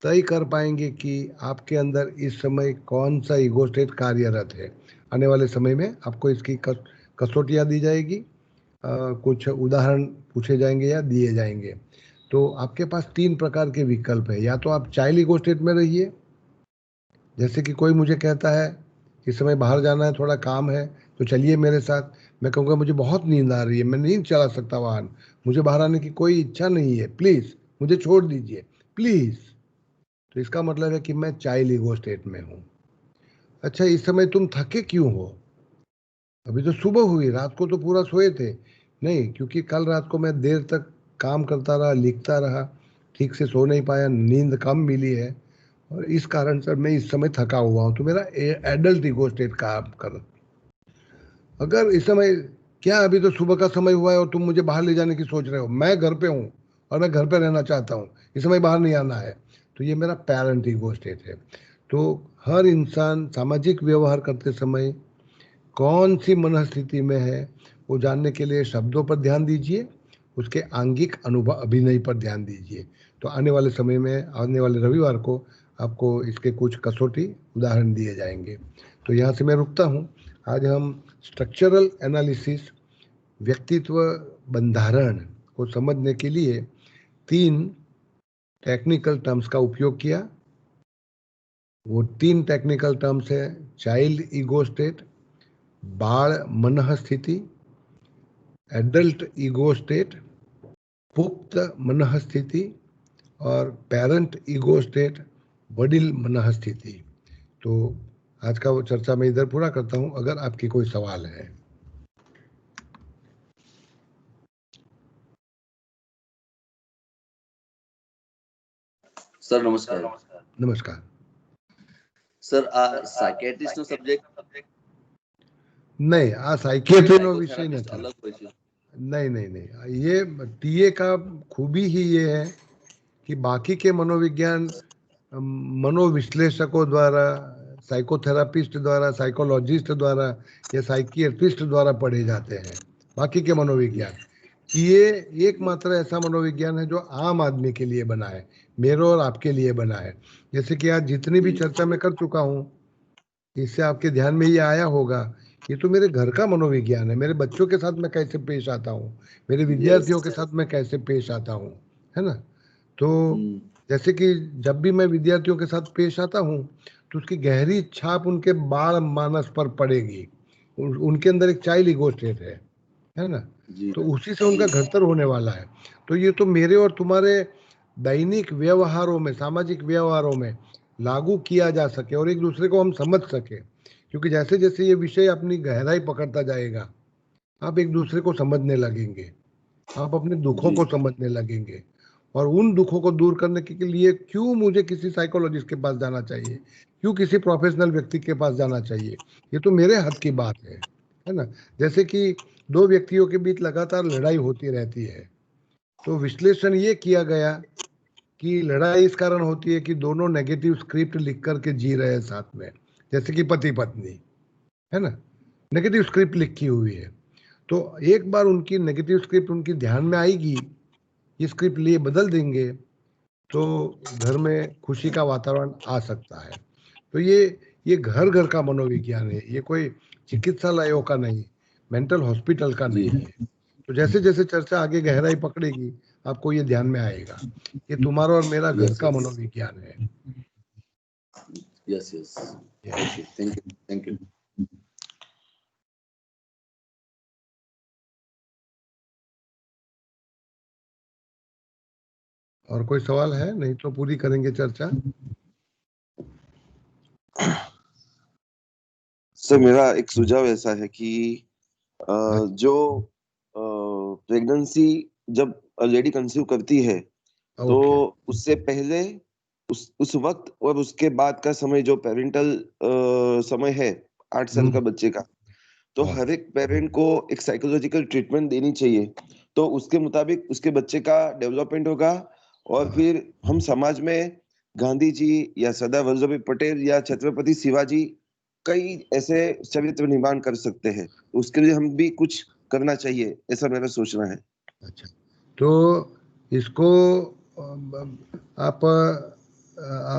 तय कर पाएंगे कि आपके अंदर इस समय कौन सा ईगो स्टेट कार्यरत है। आने वाले समय में आपको इसकी कसौटियाँ दी जाएगी, कुछ उदाहरण पूछे जाएंगे या दिए जाएंगे। तो आपके पास 3 प्रकार के विकल्प है। या तो आप चाइल्ड ईगो स्टेट में रहिए, जैसे कि कोई मुझे कहता है इस समय बाहर जाना है, थोड़ा काम है, तो चलिए मेरे साथ। मैं कहूँगा मुझे बहुत नींद आ रही है, मैं नहीं चला सकता वाहन, मुझे बाहर आने की कोई इच्छा नहीं है, प्लीज़ मुझे छोड़ दीजिए प्लीज़। तो इसका मतलब है कि मैं चाइल्ड ईगो स्टेट में हूँ। अच्छा, इस समय तुम थके क्यों हो? अभी तो सुबह हुई, रात को तो पूरा सोए थे। नहीं, क्योंकि कल रात को मैं देर तक काम करता रहा, लिखता रहा, ठीक से सो नहीं पाया, नींद कम मिली है और इस कारण से मैं इस समय थका हुआ हूँ। तो मेरा एडल्ट ईगो स्टेट काम कर। अगर इस समय क्या अभी तो सुबह का समय हुआ है और तुम मुझे बाहर ले जाने की सोच रहे हो, मैं घर पे हूँ और मैं घर पे रहना चाहता हूँ, इस समय बाहर नहीं आना है, तो ये मेरा पेरेंट ईगो स्टेट है। तो हर इंसान सामाजिक व्यवहार करते समय कौन सी मनस्थिति में है वो जानने के लिए शब्दों पर ध्यान दीजिए, उसके आंगिक अनुभव अभिनय पर ध्यान दीजिए। तो आने वाले समय में, आने वाले रविवार को आपको इसके कुछ कसौटी उदाहरण दिए जाएंगे। तो यहाँ से मैं रुकता हूँ। आज हम स्ट्रक्चरल एनालिसिस, व्यक्तित्व बंधारण को समझने के लिए 3 टेक्निकल टर्म्स का उपयोग किया। वो 3 टेक्निकल टर्म्स है चाइल्ड ईगो स्टेट, बाल मनः स्थिति, एडल्ट ईगो स्टेट, पुख्त मनः स्थिति और पेरेंट ईगो स्टेट, वडिल मनः स्थिति। तो आज का वो चर्चा मैं इधर पूरा करता हूं। अगर आपकी कोई सवाल है। सर नमस्कार। नमस्कार सर, આ સાયકેટ્રિસ્ટ નો સબ્જેક્ટ नहीं, आ साइकियाट्री नो विषय नहीं था। अलग હોય છે। नहीं नहीं नहीं, ये टीए का खूबी ही ये है कि बाकी के मनोविज्ञान मनोविश्लेषकों द्वारा, साइकोथेरापिस्ट द्वारा, साइकोलॉजिस्ट द्वारा या साइकियाट्रिस्ट द्वारा पढ़े जाते हैं, बाकी के मनोविज्ञान। ये एकमात्र ऐसा मनोविज्ञान है जो आम आदमी के लिए बना है, मेरे और आपके लिए बना है। जैसे कि आज जितनी भी चर्चा मैं कर चुका हूँ, इससे आपके ध्यान में ये आया होगा, ये तो मेरे घर का मनोविज्ञान है। मेरे बच्चों के साथ मैं कैसे पेश आता हूँ, मेरे विद्यार्थियों के साथ मैं कैसे पेश आता हूँ, है ना। तो जैसे कि जब भी मैं विद्यार्थियों के साथ पेश आता हूँ तो उसकी गहरी छाप उनके बाल मानस पर पड़ेगी। उनके अंदर एक चाइल्ड ईगो स्टेट है ना, तो उसी से उनका घड़तर होने वाला है। तो ये तो मेरे और तुम्हारे दैनिक व्यवहारों में, सामाजिक व्यवहारों में लागू किया जा सके और एक दूसरे को हम समझ सके, क्योंकि जैसे जैसे ये विषय अपनी गहराई पकड़ता जाएगा, आप एक दूसरे को समझने लगेंगे, आप अपने दुखों को समझने लगेंगे और उन दुखों को दूर करने के लिए क्यों मुझे किसी साइकोलॉजिस्ट के पास जाना चाहिए, क्यों किसी प्रोफेशनल व्यक्ति के पास जाना चाहिए, ये तो मेरे हाथ की बात है ना। जैसे कि 2 व्यक्तियों के बीच लगातार लड़ाई होती रहती है, तो विश्लेषण ये किया गया कि लड़ाई इस कारण होती है कि दोनों नेगेटिव स्क्रिप्ट लिख करके जी रहे हैं साथ में। जैसे कि पति पत्नी, है ना, नेगेटिव स्क्रिप्ट लिखी हुई है। तो एक बार उनकी नेगेटिव स्क्रिप्ट उनकी ध्यान में आएगी, ये स्क्रिप्ट लिए बदल देंगे तो घर में खुशी का वातावरण आ सकता है। तो ये घर घर का मनोविज्ञान है, ये कोई चिकित्सालयों का नहीं, मेंटल हॉस्पिटल का नहीं है। तो जैसे जैसे चर्चा आगे गहराई पकड़ेगी आपको ये ध्यान में आएगा, ये तुम्हारा और मेरा घर का मनोविज्ञान है। Yes yes, thank you. और कोई सवाल है? नहीं तो पूरी करेंगे चर्चा। सर मेरा एक सुझाव ऐसा है कि जो प्रेगनेंसी जब लेडी कंसीव करती है तो उससे पहले उस वक्त और उसके बाद का समय जो पेरेंटल समय है 8 साल का बच्चे का, तो हर एक पेरेंट को एक साइकोलॉजिकल ट्रीटमेंट देनी चाहिए, तो उसके मुताबिक उसके बच्चे का डेवलपमेंट होगा और फिर हम समाज में गांधी जी या सरदार वल्लभ भाई पटेल या छत्रपति शिवाजी कई ऐसे चरित्र निर्माण कर सकते हैं, उसके लिए हम भी कुछ करना चाहिए, ऐसा मेरा सोचना है। अच्छा, तो इसको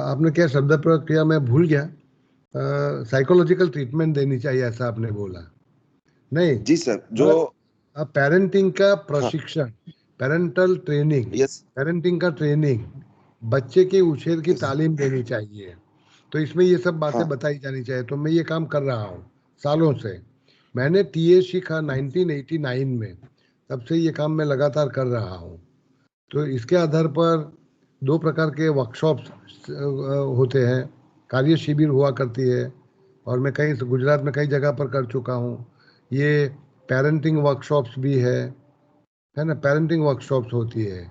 आपने क्या शब्द प्रयोग किया, मैं भूल गया। साइकोलॉजिकल ट्रीटमेंट देनी चाहिए ऐसा आपने बोला? नहीं जी सर, जो पेरेंटिंग का प्रशिक्षण, पेरेंटल ट्रेनिंग, पेरेंटिंग का ट्रेनिंग, बच्चे के उछेर की तालीम देनी चाहिए, तो इसमें ये सब बातें बताई जानी चाहिए। तो मैं ये काम कर रहा हूँ सालों से। मैंने टीए सीखा 1989 में, तब से ये काम मैं लगातार कर रहा हूँ। तो इसके आधार पर 2 प्रकार के वर्कशॉप्स होते हैं, कार्य शिविर हुआ करती है, और मैं कहीं गुजरात में कई जगह पर कर चुका हूँ। ये पेरेंटिंग वर्कशॉप्स भी है ना, पेरेंटिंग वर्कशॉप्स होती है,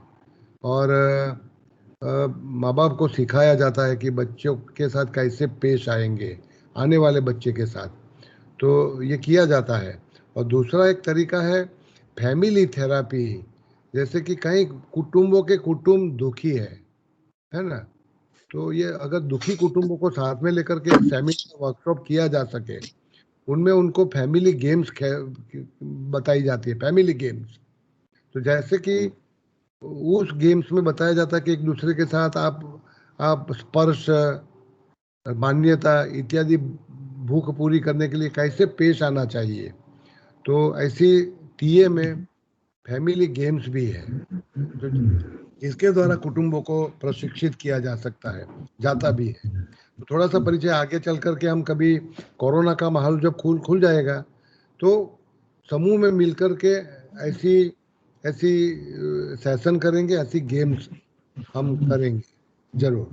और माँ बाप को सिखाया जाता है कि बच्चों के साथ कैसे पेश आएंगे, आने वाले बच्चे के साथ, तो ये किया जाता है। और दूसरा एक तरीका है फैमिली थेरापी, जैसे कि कई कुटुंबों के कुटुंब दुखी है ना, तो ये अगर दुखी कुटुंबों को साथ में लेकर के फैमिली वर्कशॉप किया जा सके, उनमें उनको फैमिली गेम्स बताई जाती है, फैमिली गेम्स। तो जैसे कि उस गेम्स में बताया जाता है कि एक दूसरे के साथ आप स्पर्श, मान्यता इत्यादि भूख पूरी करने के लिए कैसे पेश आना चाहिए। तो ऐसी टीए में फैमिली गेम्स भी है, तो इसके द्वारा कुटुंबों को प्रशिक्षित किया जा सकता है, जाता भी है। तो थोड़ा सा परिचय आगे चल करके हम कभी कोरोना का माहौल जब खुल जाएगा तो समूह में मिलकर के ऐसी सेशन करेंगे, ऐसी गेम्स हम करेंगे जरूर।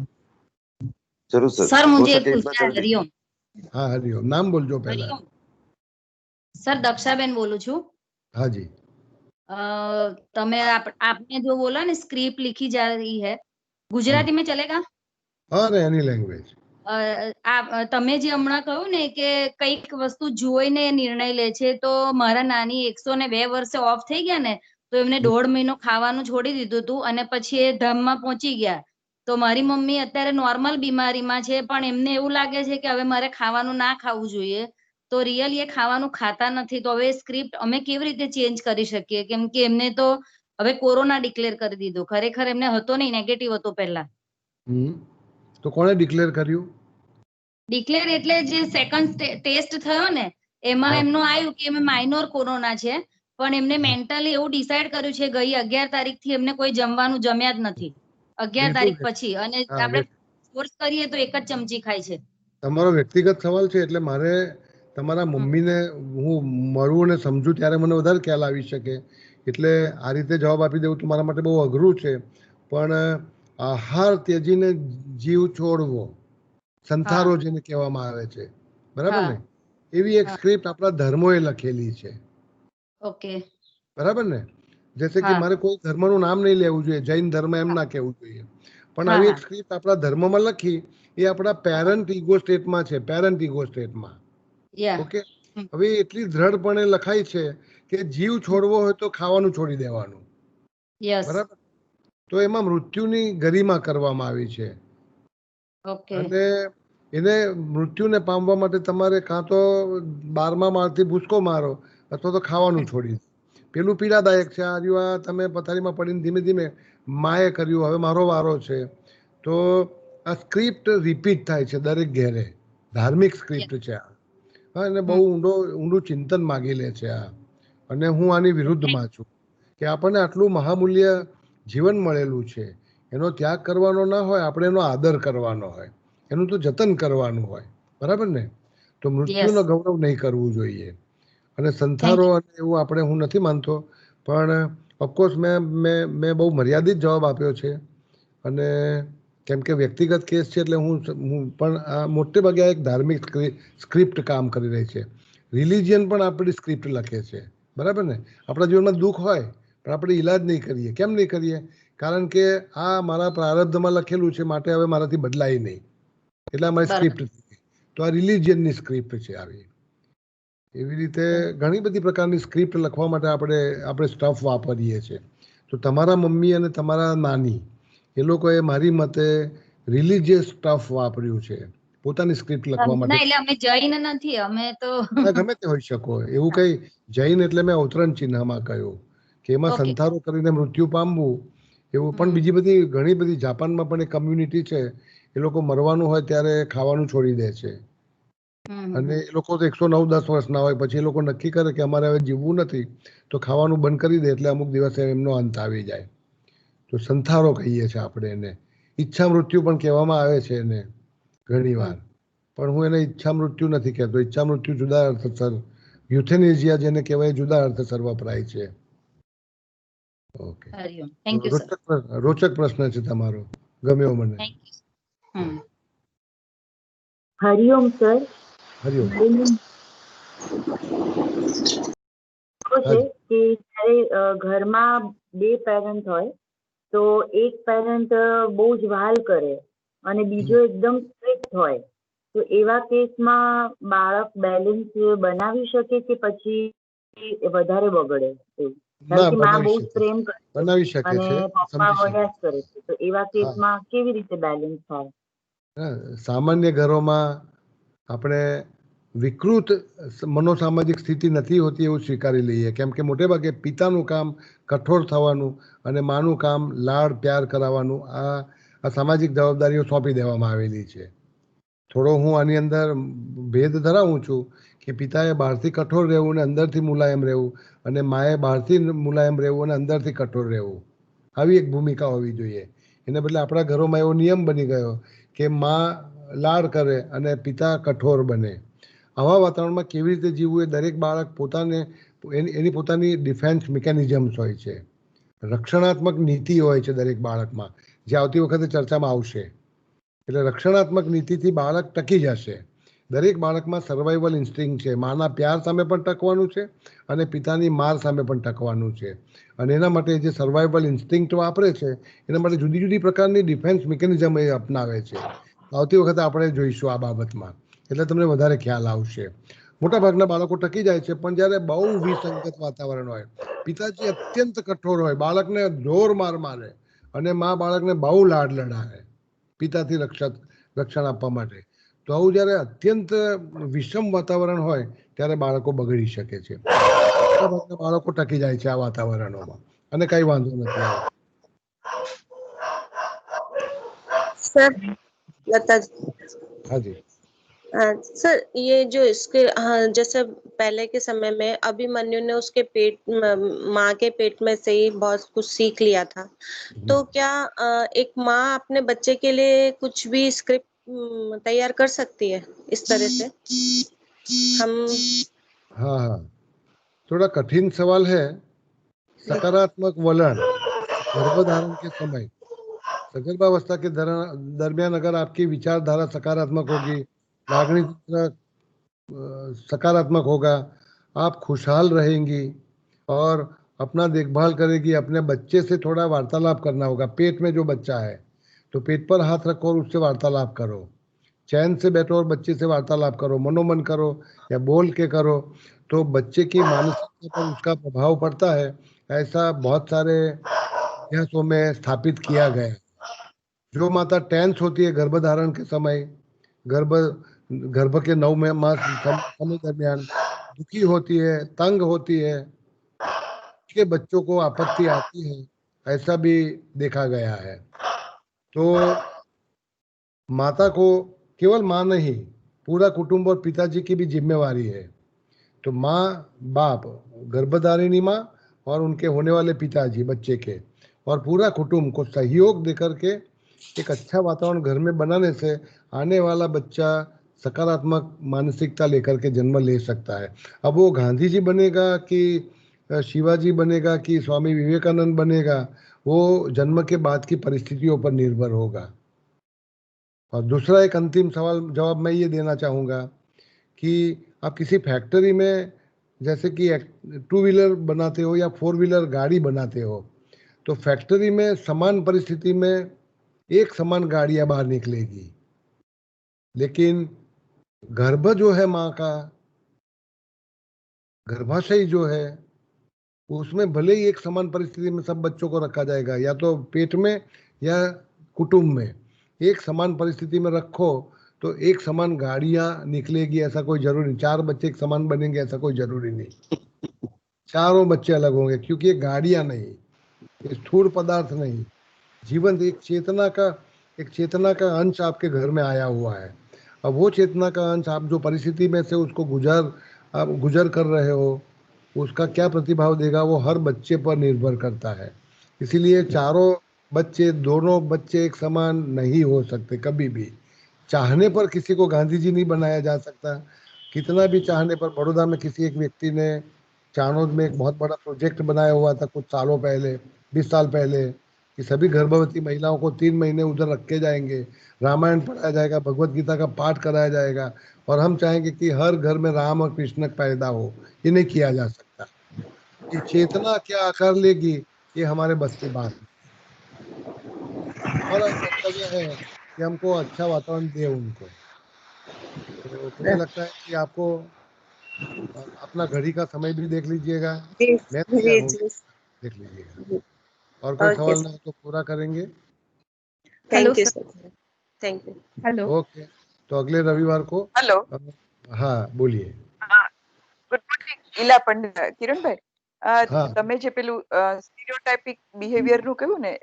जरूर सर मुझे एक पूछना है। हरिओम। हाँ हरिओम, नाम बोल जो पहला। सर दक्षाबेन बोलू छू। हाँ जी। तमे आपने जो बोला ना स्क्रिप्ट लिखी जा रही है, गुजराती में चलेगा? और एनी लैंग्वेज। તમે જે હમણાં કહ્યું ને કે કઈક વસ્તુ જોઈને નિર્ણય લે છે, તો મારા નાની 102 વર્ષે ઓફ થઈ ગયા ને, તો એમને 1.5 મહિનો ખાવાનું છોડી દીધું હતું અને પછી એ ધામમાં પહોંચી ગયા. તો મારી મમ્મી અત્યારે નોર્મલ બીમારીમાં છે, પણ એમને એવું લાગે છે કે હવે મારે ખાવાનું ના ખાવું જોઈએ, તો રિયલી એ ખાવાનું ખાતા નથી. તો હવે સ્ક્રિપ્ટ અમે કેવી રીતે ચેન્જ કરી શકીએ, કેમ કે એમને તો હવે કોરોના ડિક્લેર કરી દીધો. ખરેખર એમને હતો નહીં, નેગેટિવ હતો પહેલા. તો કોણે ડિક્લેર કર્યું? ડિક્લેર એટલે જે સેકન્ડ ટેસ્ટ થયો ને એમાં એમનું આવ્યું કે એમને માઇનોર કોરોના છે, પણ એમને મેન્ટલી એવું ડિસાઈડ કર્યું છે ગઈ 11 તારીખથી એમને કોઈ જમવાનું જમ્યા જ નથી, 11 તારીખ પછી, અને આપણે ફોર્સ કરીએ તો 1 જ ચમચી ખાય છે. તમારો વ્યક્તિગત સવાલ છે, એટલે મારે તમારા મમ્મીને હું મળું અને સમજું ત્યારે મને વધારે ખ્યાલ આવી શકે, એટલે આ રીતે જવાબ આપી દેવું તો મારા માટે બહુ અઘરું છે. પણ આહાર ત્યજીને જીવ છોડવો, સંથારો જેને કહેવામાં આવે છે, બરાબર ને, એવી એક સ્ક્રિપ્ટ આપણા ધર્મોએ લખેલી છે. ઓકે, બરાબર ને. જैसे કે મારે કોઈ ધર્મનું નામ નહીં લેવું જોઈએ, જૈન ધર્મ એમ ના કહેવું જોઈએ, પણ આવી એક સ્ક્રિપ્ટ આપણા ધર્મમાં લખી, એ આપણા પેરેન્ટ ઈગો સ્ટેટમાં છે, પેરેન્ટ ઈગો સ્ટેટમાં. ઓકે, હવે એટલી દ્રઢપણે લખાય છે કે જીવ છોડવો હોય તો ખાવાનું છોડી દેવાનું, બરાબર. તો એમાં મૃત્યુની ગરિમા કરવામાં આવી છે, અને એને મૃત્યુને પામવા માટે તમારે કાં તો 12મા માળથી ભૂસકો મારો અથવા તો ખાવાનું છોડી દો. પેલું પીડાદાયક છે, આ તમે પથારીમાં પડીને ધીમે ધીમે માએ કર્યું, હવે મારો વારો છે. તો આ સ્ક્રિપ્ટ રિપીટ થાય છે દરેક ઘેરે, ધાર્મિક સ્ક્રિપ્ટ છે આ. હા, એને બહુ ઊંડું ચિંતન માગી લે છે આ, અને હું આની વિરુદ્ધમાં છું કે આપણને આટલું મહામૂલ્ય જીવન મળેલું છે, એનો ત્યાગ કરવાનો ના હોય, આપણે એનો આદર કરવાનો હોય, એનું તો જતન કરવાનું હોય, બરાબર ને. તો મૃત્યુનો ગૌરવ નહીં કરવું જોઈએ. અને સંથારો અને એવું આપણે, હું નથી માનતો, પણ ઓફકોર્સ મેં બહુ મર્યાદિત જવાબ આપ્યો છે, અને કેમ કે વ્યક્તિગત કેસ છે એટલે હું પણ આ મોટે ભાગે એક ધાર્મિક સ્ક્રિપ્ટ કામ કરી રહી છે. રિલિજિયન પણ આપણી સ્ક્રિપ્ટ લખે છે, બરાબર ને? આપણા જીવનમાં દુઃખ હોય પણ આપણે ઈલાજ નહીં કરીએ. કેમ નહીં કરીએ? કારણ કે આ મારા પ્રારબ્ધમાં લખેલું છે, માટે હવે મારાથી બદલાય નહીં, એટલે અમારી સ્ક્રિપ્ટ. તો આ રિલિજિયનની સ્ક્રિપ્ટ છે આવી. એવી રીતે ઘણી બધી પ્રકારની સ્ક્રિપ્ટ લખવા માટે આપણે સ્ટફ વાપરીએ છીએ. તો તમારા મમ્મી અને તમારા નાની એ લોકોએ મારી મતે રિલિજિયસ સ્ટફ વાપર્યું છે પોતાની સ્ક્રિપ્ટ લખવા માટે. એટલે અમે જૈન નથી, અમે તો ગમે તે હોઈ શકો. એવું કઈ જૈન એટલે મેં અવતરણ ચિહ્નમાં કહ્યું કે એમાં સંથારો કરીને મૃત્યુ પામવું, એવું પણ બીજી બધી ઘણી બધી જાપાનમાં પણ એક કમ્યુનિટી છે, એ લોકો મરવાનું હોય ત્યારે ખાવાનું છોડી દે છે. અને એ લોકો તો 109-10 વર્ષના હોય, પછી એ લોકો નક્કી કરે કે અમારે હવે જીવવું નથી, તો ખાવાનું બંધ કરી દે, એટલે અમુક દિવસે એમનો અંત આવી જાય. તો સંથારો કહીએ છીએ આપણે એને. ઈચ્છા મૃત્યુ પણ કહેવામાં આવે છે એને ઘણી વાર, પણ હું એને ઈચ્છા મૃત્યુ નથી કહેતો. ઈચ્છા મૃત્યુ જુદા અર્થસર, યુથેનેઝિયા જેને કહેવાય જુદા અર્થસર વપરાય છે. ઓકે, રોચક પ્રશ્ન છે તમારો, ગમ્યો મને. હરિઓમ સર. હરિઓમ. છે કે જ્યારે ઘરમાં બે પેરેન્ટ હોય તો એક પેરેન્ટ બહુ જ વાલ કરે અને બીજો એકદમ સ્ટ્રિક્ટ હોય, તો એવા કેસમાં બાળક બેલેન્સ બનાવી શકે કે પછી વધારે બગડે? કારણ કે માં બહુ પ્રેમ કરે છે અને પપ્પા વળ્યા જ કરે છે, તો એવા કેસમાં કેવી રીતે બેલેન્સ થાય? સામાન્ય ઘરોમાં આપણે વિકૃત મનોસામાજિક સ્થિતિ નથી હોતી એવું સ્વીકારી લઈએ, કેમ કે મોટે ભાગે પિતાનું કામ કઠોર થવાનું અને માનું કામ લાડ પ્યાર કરાવવાનું, આ સામાજિક જવાબદારીઓ સોંપી દેવામાં આવેલી છે. થોડો હું આની અંદર ભેદ ધરાવું છું કે પિતાએ બહારથી કઠોર રહેવું અને અંદરથી મુલાયમ રહેવું, અને માએ બહારથી મુલાયમ રહેવું અને અંદરથી કઠોર રહેવું. આવી એક ભૂમિકા હોવી જોઈએ. એને બદલે આપણા ઘરોમાં એવો નિયમ બની ગયો કે માં લાડ કરે અને પિતા કઠોર બને. આવા વાતાવરણમાં કેવી રીતે જીવવું એ દરેક બાળક પોતાને એની પોતાની ડિફેન્સ મિકેનિઝમ્સ હોય છે, રક્ષણાત્મક નીતિ હોય છે દરેક બાળકમાં, જે આવતી વખતે ચર્ચામાં આવશે. એટલે રક્ષણાત્મક નીતિથી બાળક ટકી જશે. દરેક બાળકમાં સર્વાઈવલ ઇન્સ્ટિંક્ટ છે, માના પ્યાર સામે પણ ટકવાનું છે અને પિતાની માર સામે પણ ટકવાનું છે. અને એના માટે જે સર્વાઈવલ ઇન્સ્ટિંક્ટ વાપરે છે એના માટે જુદી જુદી પ્રકારની ડિફેન્સ મિકેનિઝમ એ અપનાવે છે. આવતી વખતે આપણે જોઈશું આ બાબતમાં, એટલે તમને વધારે ખ્યાલ આવશે. મોટાભાગના બાળકો ટકી જાય છે, પણ જ્યારે બહુ વિસંગત વાતાવરણ હોય, પિતાજી અત્યંત કઠોર હોય, બાળકને જોર માર મારે અને મા બાળકને બહુ લાડ લડાવે પિતાથી રક્ષણ આપવા માટે, તો આવું જ્યારે અત્યંત વિષમ વાતાવરણ હોય ત્યારે બાળકો બગડી શકે છે. મોટાભાગના બાળકો ટકી જાય છે આ વાતાવરણોમાં અને કઈ વાંધો નથી આવતો. सर लता हाँ जी सर, ये जो इसके जैसे पहले के समय में अभिमन्यु ने उसके पेट माँ के पेट में से ही बहुत कुछ सीख लिया था, तो क्या एक माँ अपने बच्चे के लिए कुछ भी स्क्रिप्ट तैयार कर सकती है इस तरह से? हम हाँ, थोड़ा कठिन सवाल है. सकारात्मक वलन गर्भधारण के समय, सगर्भावस्था के दरमियान अगर आपकी विचारधारा सकारात्मक होगी, लागणी सकारात्मक होगा, आप खुशहाल रहेंगी और अपना देखभाल करेगी. अपने बच्चे से थोड़ा वार्तालाप करना होगा. पेट में जो बच्चा है तो पेट पर हाथ रखो और उससे वार्तालाप करो. चैन से बैठो और बच्चे से वार्तालाप करो, मनोमन करो या बोल के करो, तो बच्चे की मानसिकता पर उसका प्रभाव पड़ता है. ऐसा बहुत सारे अभ्यासों में स्थापित किया गया. जो माता टेंस होती है गर्भधारण के समय, गर्भ के 9 मास समय दरमियान दुखी होती है, तंग होती है, के बच्चों को आपत्ति आती है, ऐसा भी देखा गया है. तो माता को केवल माँ नहीं, पूरा कुटुंब और पिताजी की भी जिम्मेवारी है. तो माँ बाप, गर्भधारिणी माँ और उनके होने वाले पिताजी बच्चे के, और पूरा कुटुंब को सहयोग देकर के एक अच्छा वातावरण घर में बनाने से आने वाला बच्चा सकारात्मक मानसिकता लेकर के जन्म ले सकता है. अब वो गांधी जी बनेगा कि शिवाजी बनेगा कि स्वामी विवेकानंद बनेगा, वो जन्म के बाद की परिस्थितियों पर निर्भर होगा. और दूसरा एक अंतिम सवाल जवाब मैं ये देना चाहूँगा कि आप किसी फैक्ट्री में जैसे कि 2 व्हीलर बनाते हो या 4 व्हीलर गाड़ी बनाते हो, तो फैक्ट्री में समान परिस्थिति में एक समान गाड़ियां बाहर निकलेगी, लेकिन गर्भ जो है माँ का, गर्भाशय जो है, उसमें भले ही एक समान परिस्थिति में सब बच्चों को रखा जाएगा, या तो पेट में या कुटुंब में, एक समान परिस्थिति में रखो तो एक समान गाड़ियां निकलेगी ऐसा कोई जरूरी नहीं। 4 बच्चे एक समान बनेंगे ऐसा कोई जरूरी नहीं। चारों बच्चे अलग होंगे, क्योंकि ये गाड़ियां नहीं, ये स्थूल पदार्थ नहीं, जीवन एक चेतना का अंश आपके घर में आया हुआ है। अब वो चेतना का अंश आप जो परिस्थिति में से उसको आप गुजर कर रहे हो, उसका क्या प्रतिभाव देगा वो हर बच्चे पर निर्भर करता है। इसीलिए चारों बच्चे, दोनों बच्चे एक समान नहीं हो सकते कभी भी। चाहने पर किसी को गांधी जी नहीं बनाया जा सकता। कितना भी चाहने पर, बड़ौदा में किसी एक व्यक्ति ने चाणोद में एक बहुत बड़ा प्रोजेक्ट बनाया हुआ था कुछ सालों पहले, 20 साल पहले, कि सभी गर्भवती महिलाओं को 3 महीने उधर रखे जाएंगे, रामायण पढ़ाया जाएगा, भगवत गीता का पाठ कराया जाएगा, और हम चाहेंगे कि हर घर में राम और कृष्ण पैदा हो। ये नहीं किया जा सकता। ये चेतना क्या आकार लेगी, ये हमारे बस की बात है। हमारा कर्तव्य है कि हमको अच्छा वातावरण दे उनको। तो मुझे लगता है कि आपको अपना घड़ी का समय भी देख लीजिएगा, मैं तैयार हूँ, देख लीजिएगा। और कोई सवाल ना हो तो पूरा करेंगे। Thank you sir, thank you. Hello, okay, तो अगले रविवार को। हेलो, हाँ बोलिए। Good morning Ila Pandya, Kiranbhai. हाँ તમે જે પેલું સ્ટીરિયોટાઇપિક બિહેવિયર નું કહ્યું ને,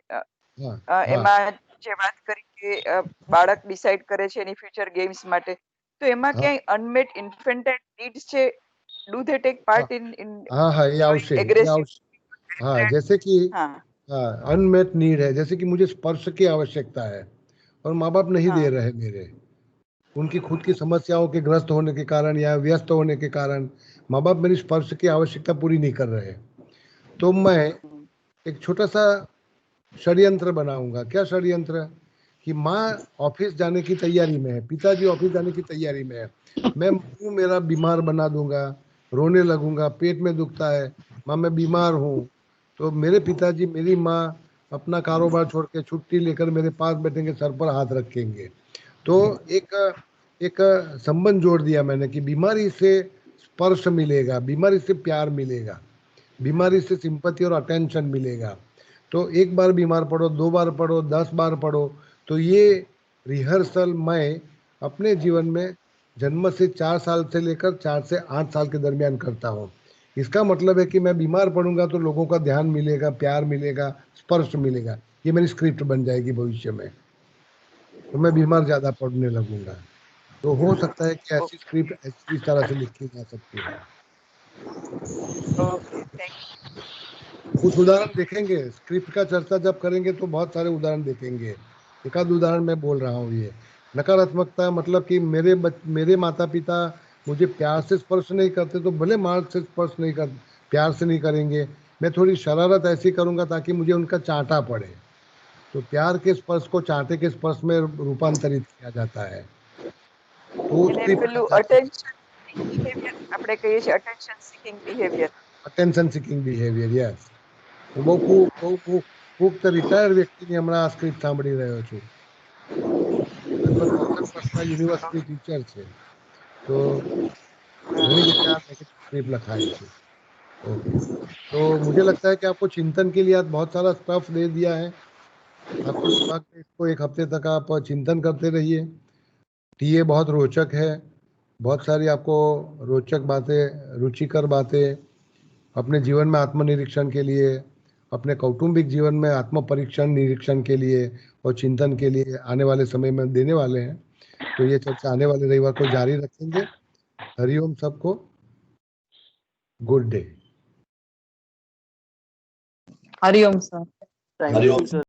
हाँ हाँ એમાં જે વાત કરી કે બાળક ડિસાઈડ કરે છે એની ફ્યુચર ગેમ્સ માટે, તો એમાં हाँ ક્યાંય અનમેટ ઇન્ફેન્ટાઇલ નીડ્સ છે, ડુ ધે ટેક हाँ પાર્ટ इन हाँ हाँ, ये showing अवश्य, aggressive? हाँ, जैसे कि हाँ अनमेट नीड है, जैसे कि मुझे स्पर्श की आवश्यकता है और माँ बाप नहीं हाँ दे रहे मेरे, उनकी खुद की समस्याओं के ग्रस्त होने के कारण या व्यस्त होने के कारण माँ बाप मेरी स्पर्श की आवश्यकता पूरी नहीं कर रहे। तो मैं एक छोटा सा षड्यंत्र बनाऊंगा। क्या षड्यंत्र? कि माँ ऑफिस जाने की तैयारी में है, पिताजी ऑफिस जाने की तैयारी में है, मैं मुंह मेरा बीमार बना दूंगा, रोने लगूंगा, पेट में दुखता है, माँ मैं बीमार हूँ, तो मेरे पिताजी, मेरी माँ अपना कारोबार छोड़ के छुट्टी लेकर मेरे पास बैठेंगे, सर पर हाथ रखेंगे। तो एक संबंध जोड़ दिया मैंने कि बीमारी से स्पर्श मिलेगा, बीमारी से प्यार मिलेगा, बीमारी से सिंपैथी और अटेंशन मिलेगा। तो एक बार बीमार पड़ो, 2 बार पड़ो, 10 बार पड़ो, तो ये रिहर्सल मैं अपने जीवन में जन्म से 4 साल से लेकर 4 से 8 साल के दरमियान करता हूँ। इसका मतलब है कि मैं बीमार पड़ूंगा तो लोगों का ध्यान मिलेगा, प्यार मिलेगा, स्पर्श मिलेगा, ये मेरी स्क्रिप्ट बन जाएगी भविष्य में। तो मैं बीमार ज़्यादा पड़ने लगूंगा। तो हो सकता है कि ऐसी स्क्रिप्ट इस तरह से लिखी जा सकती है। ओके, थैंक कुछ उदाहरण देखेंगे, स्क्रिप्ट का चर्चा जब करेंगे तो बहुत सारे उदाहरण देखेंगे। एक आध उदाहरण मैं बोल रहा हूँ। ये नकारात्मकता मतलब कि मेरे माता पिता मुझे प्यार से स्पर्श नहीं करते, तो भले मार से स्पर्श नहीं कर, प्यार से नहीं करेंगे, मैं थोड़ी शरारत ऐसी करूंगा ताकि मुझे उनका चांटा पड़े। तो प्यार के स्पर्श को चांटे के स्पर्श में रूपांतरित किया जाता है। तो એને स्क्रिप्ट का પેલું चर्चा, અટેન્શન બિહેવિયર આપણે કહીએ છીએ, attention seeking behaviour. Attention seeking behaviour, yes. બહુ પુખ્ત રિટાયર્ડ વ્યક્તિની હમણાં આ સ્ક્રિપ્ટ સાંભળી રહ્યો છું. લગભગ 65 વર્ષના યુનિવર્સિટી ટીચર છે. તો ઘણી જગ્યાએ આ નેગેટિવ સ્ક્રિપ્ટ લખાય છે. ओके, तो मुझे लगता है कि आपको चिंतन के लिए आज बहुत सारा स्टफ दे दिया है। आपके दिमाग में इसको 1 हफ्ते तक आप चिंतन करते रहिए। टीए बहुत रोचक है, बहुत सारी आपको रोचक बातें, रुचिकर बातें अपने जीवन में आत्मनिरीक्षण के लिए, अपने कौटुंबिक जीवन में आत्म परीक्षण निरीक्षण के लिए और चिंतन के लिए आने वाले समय में देने वाले हैं। तो ये चर्चा आने वाले रविवार को जारी रखेंगे। हरिओम सबको, good day. Hariom sir. Thank you sir.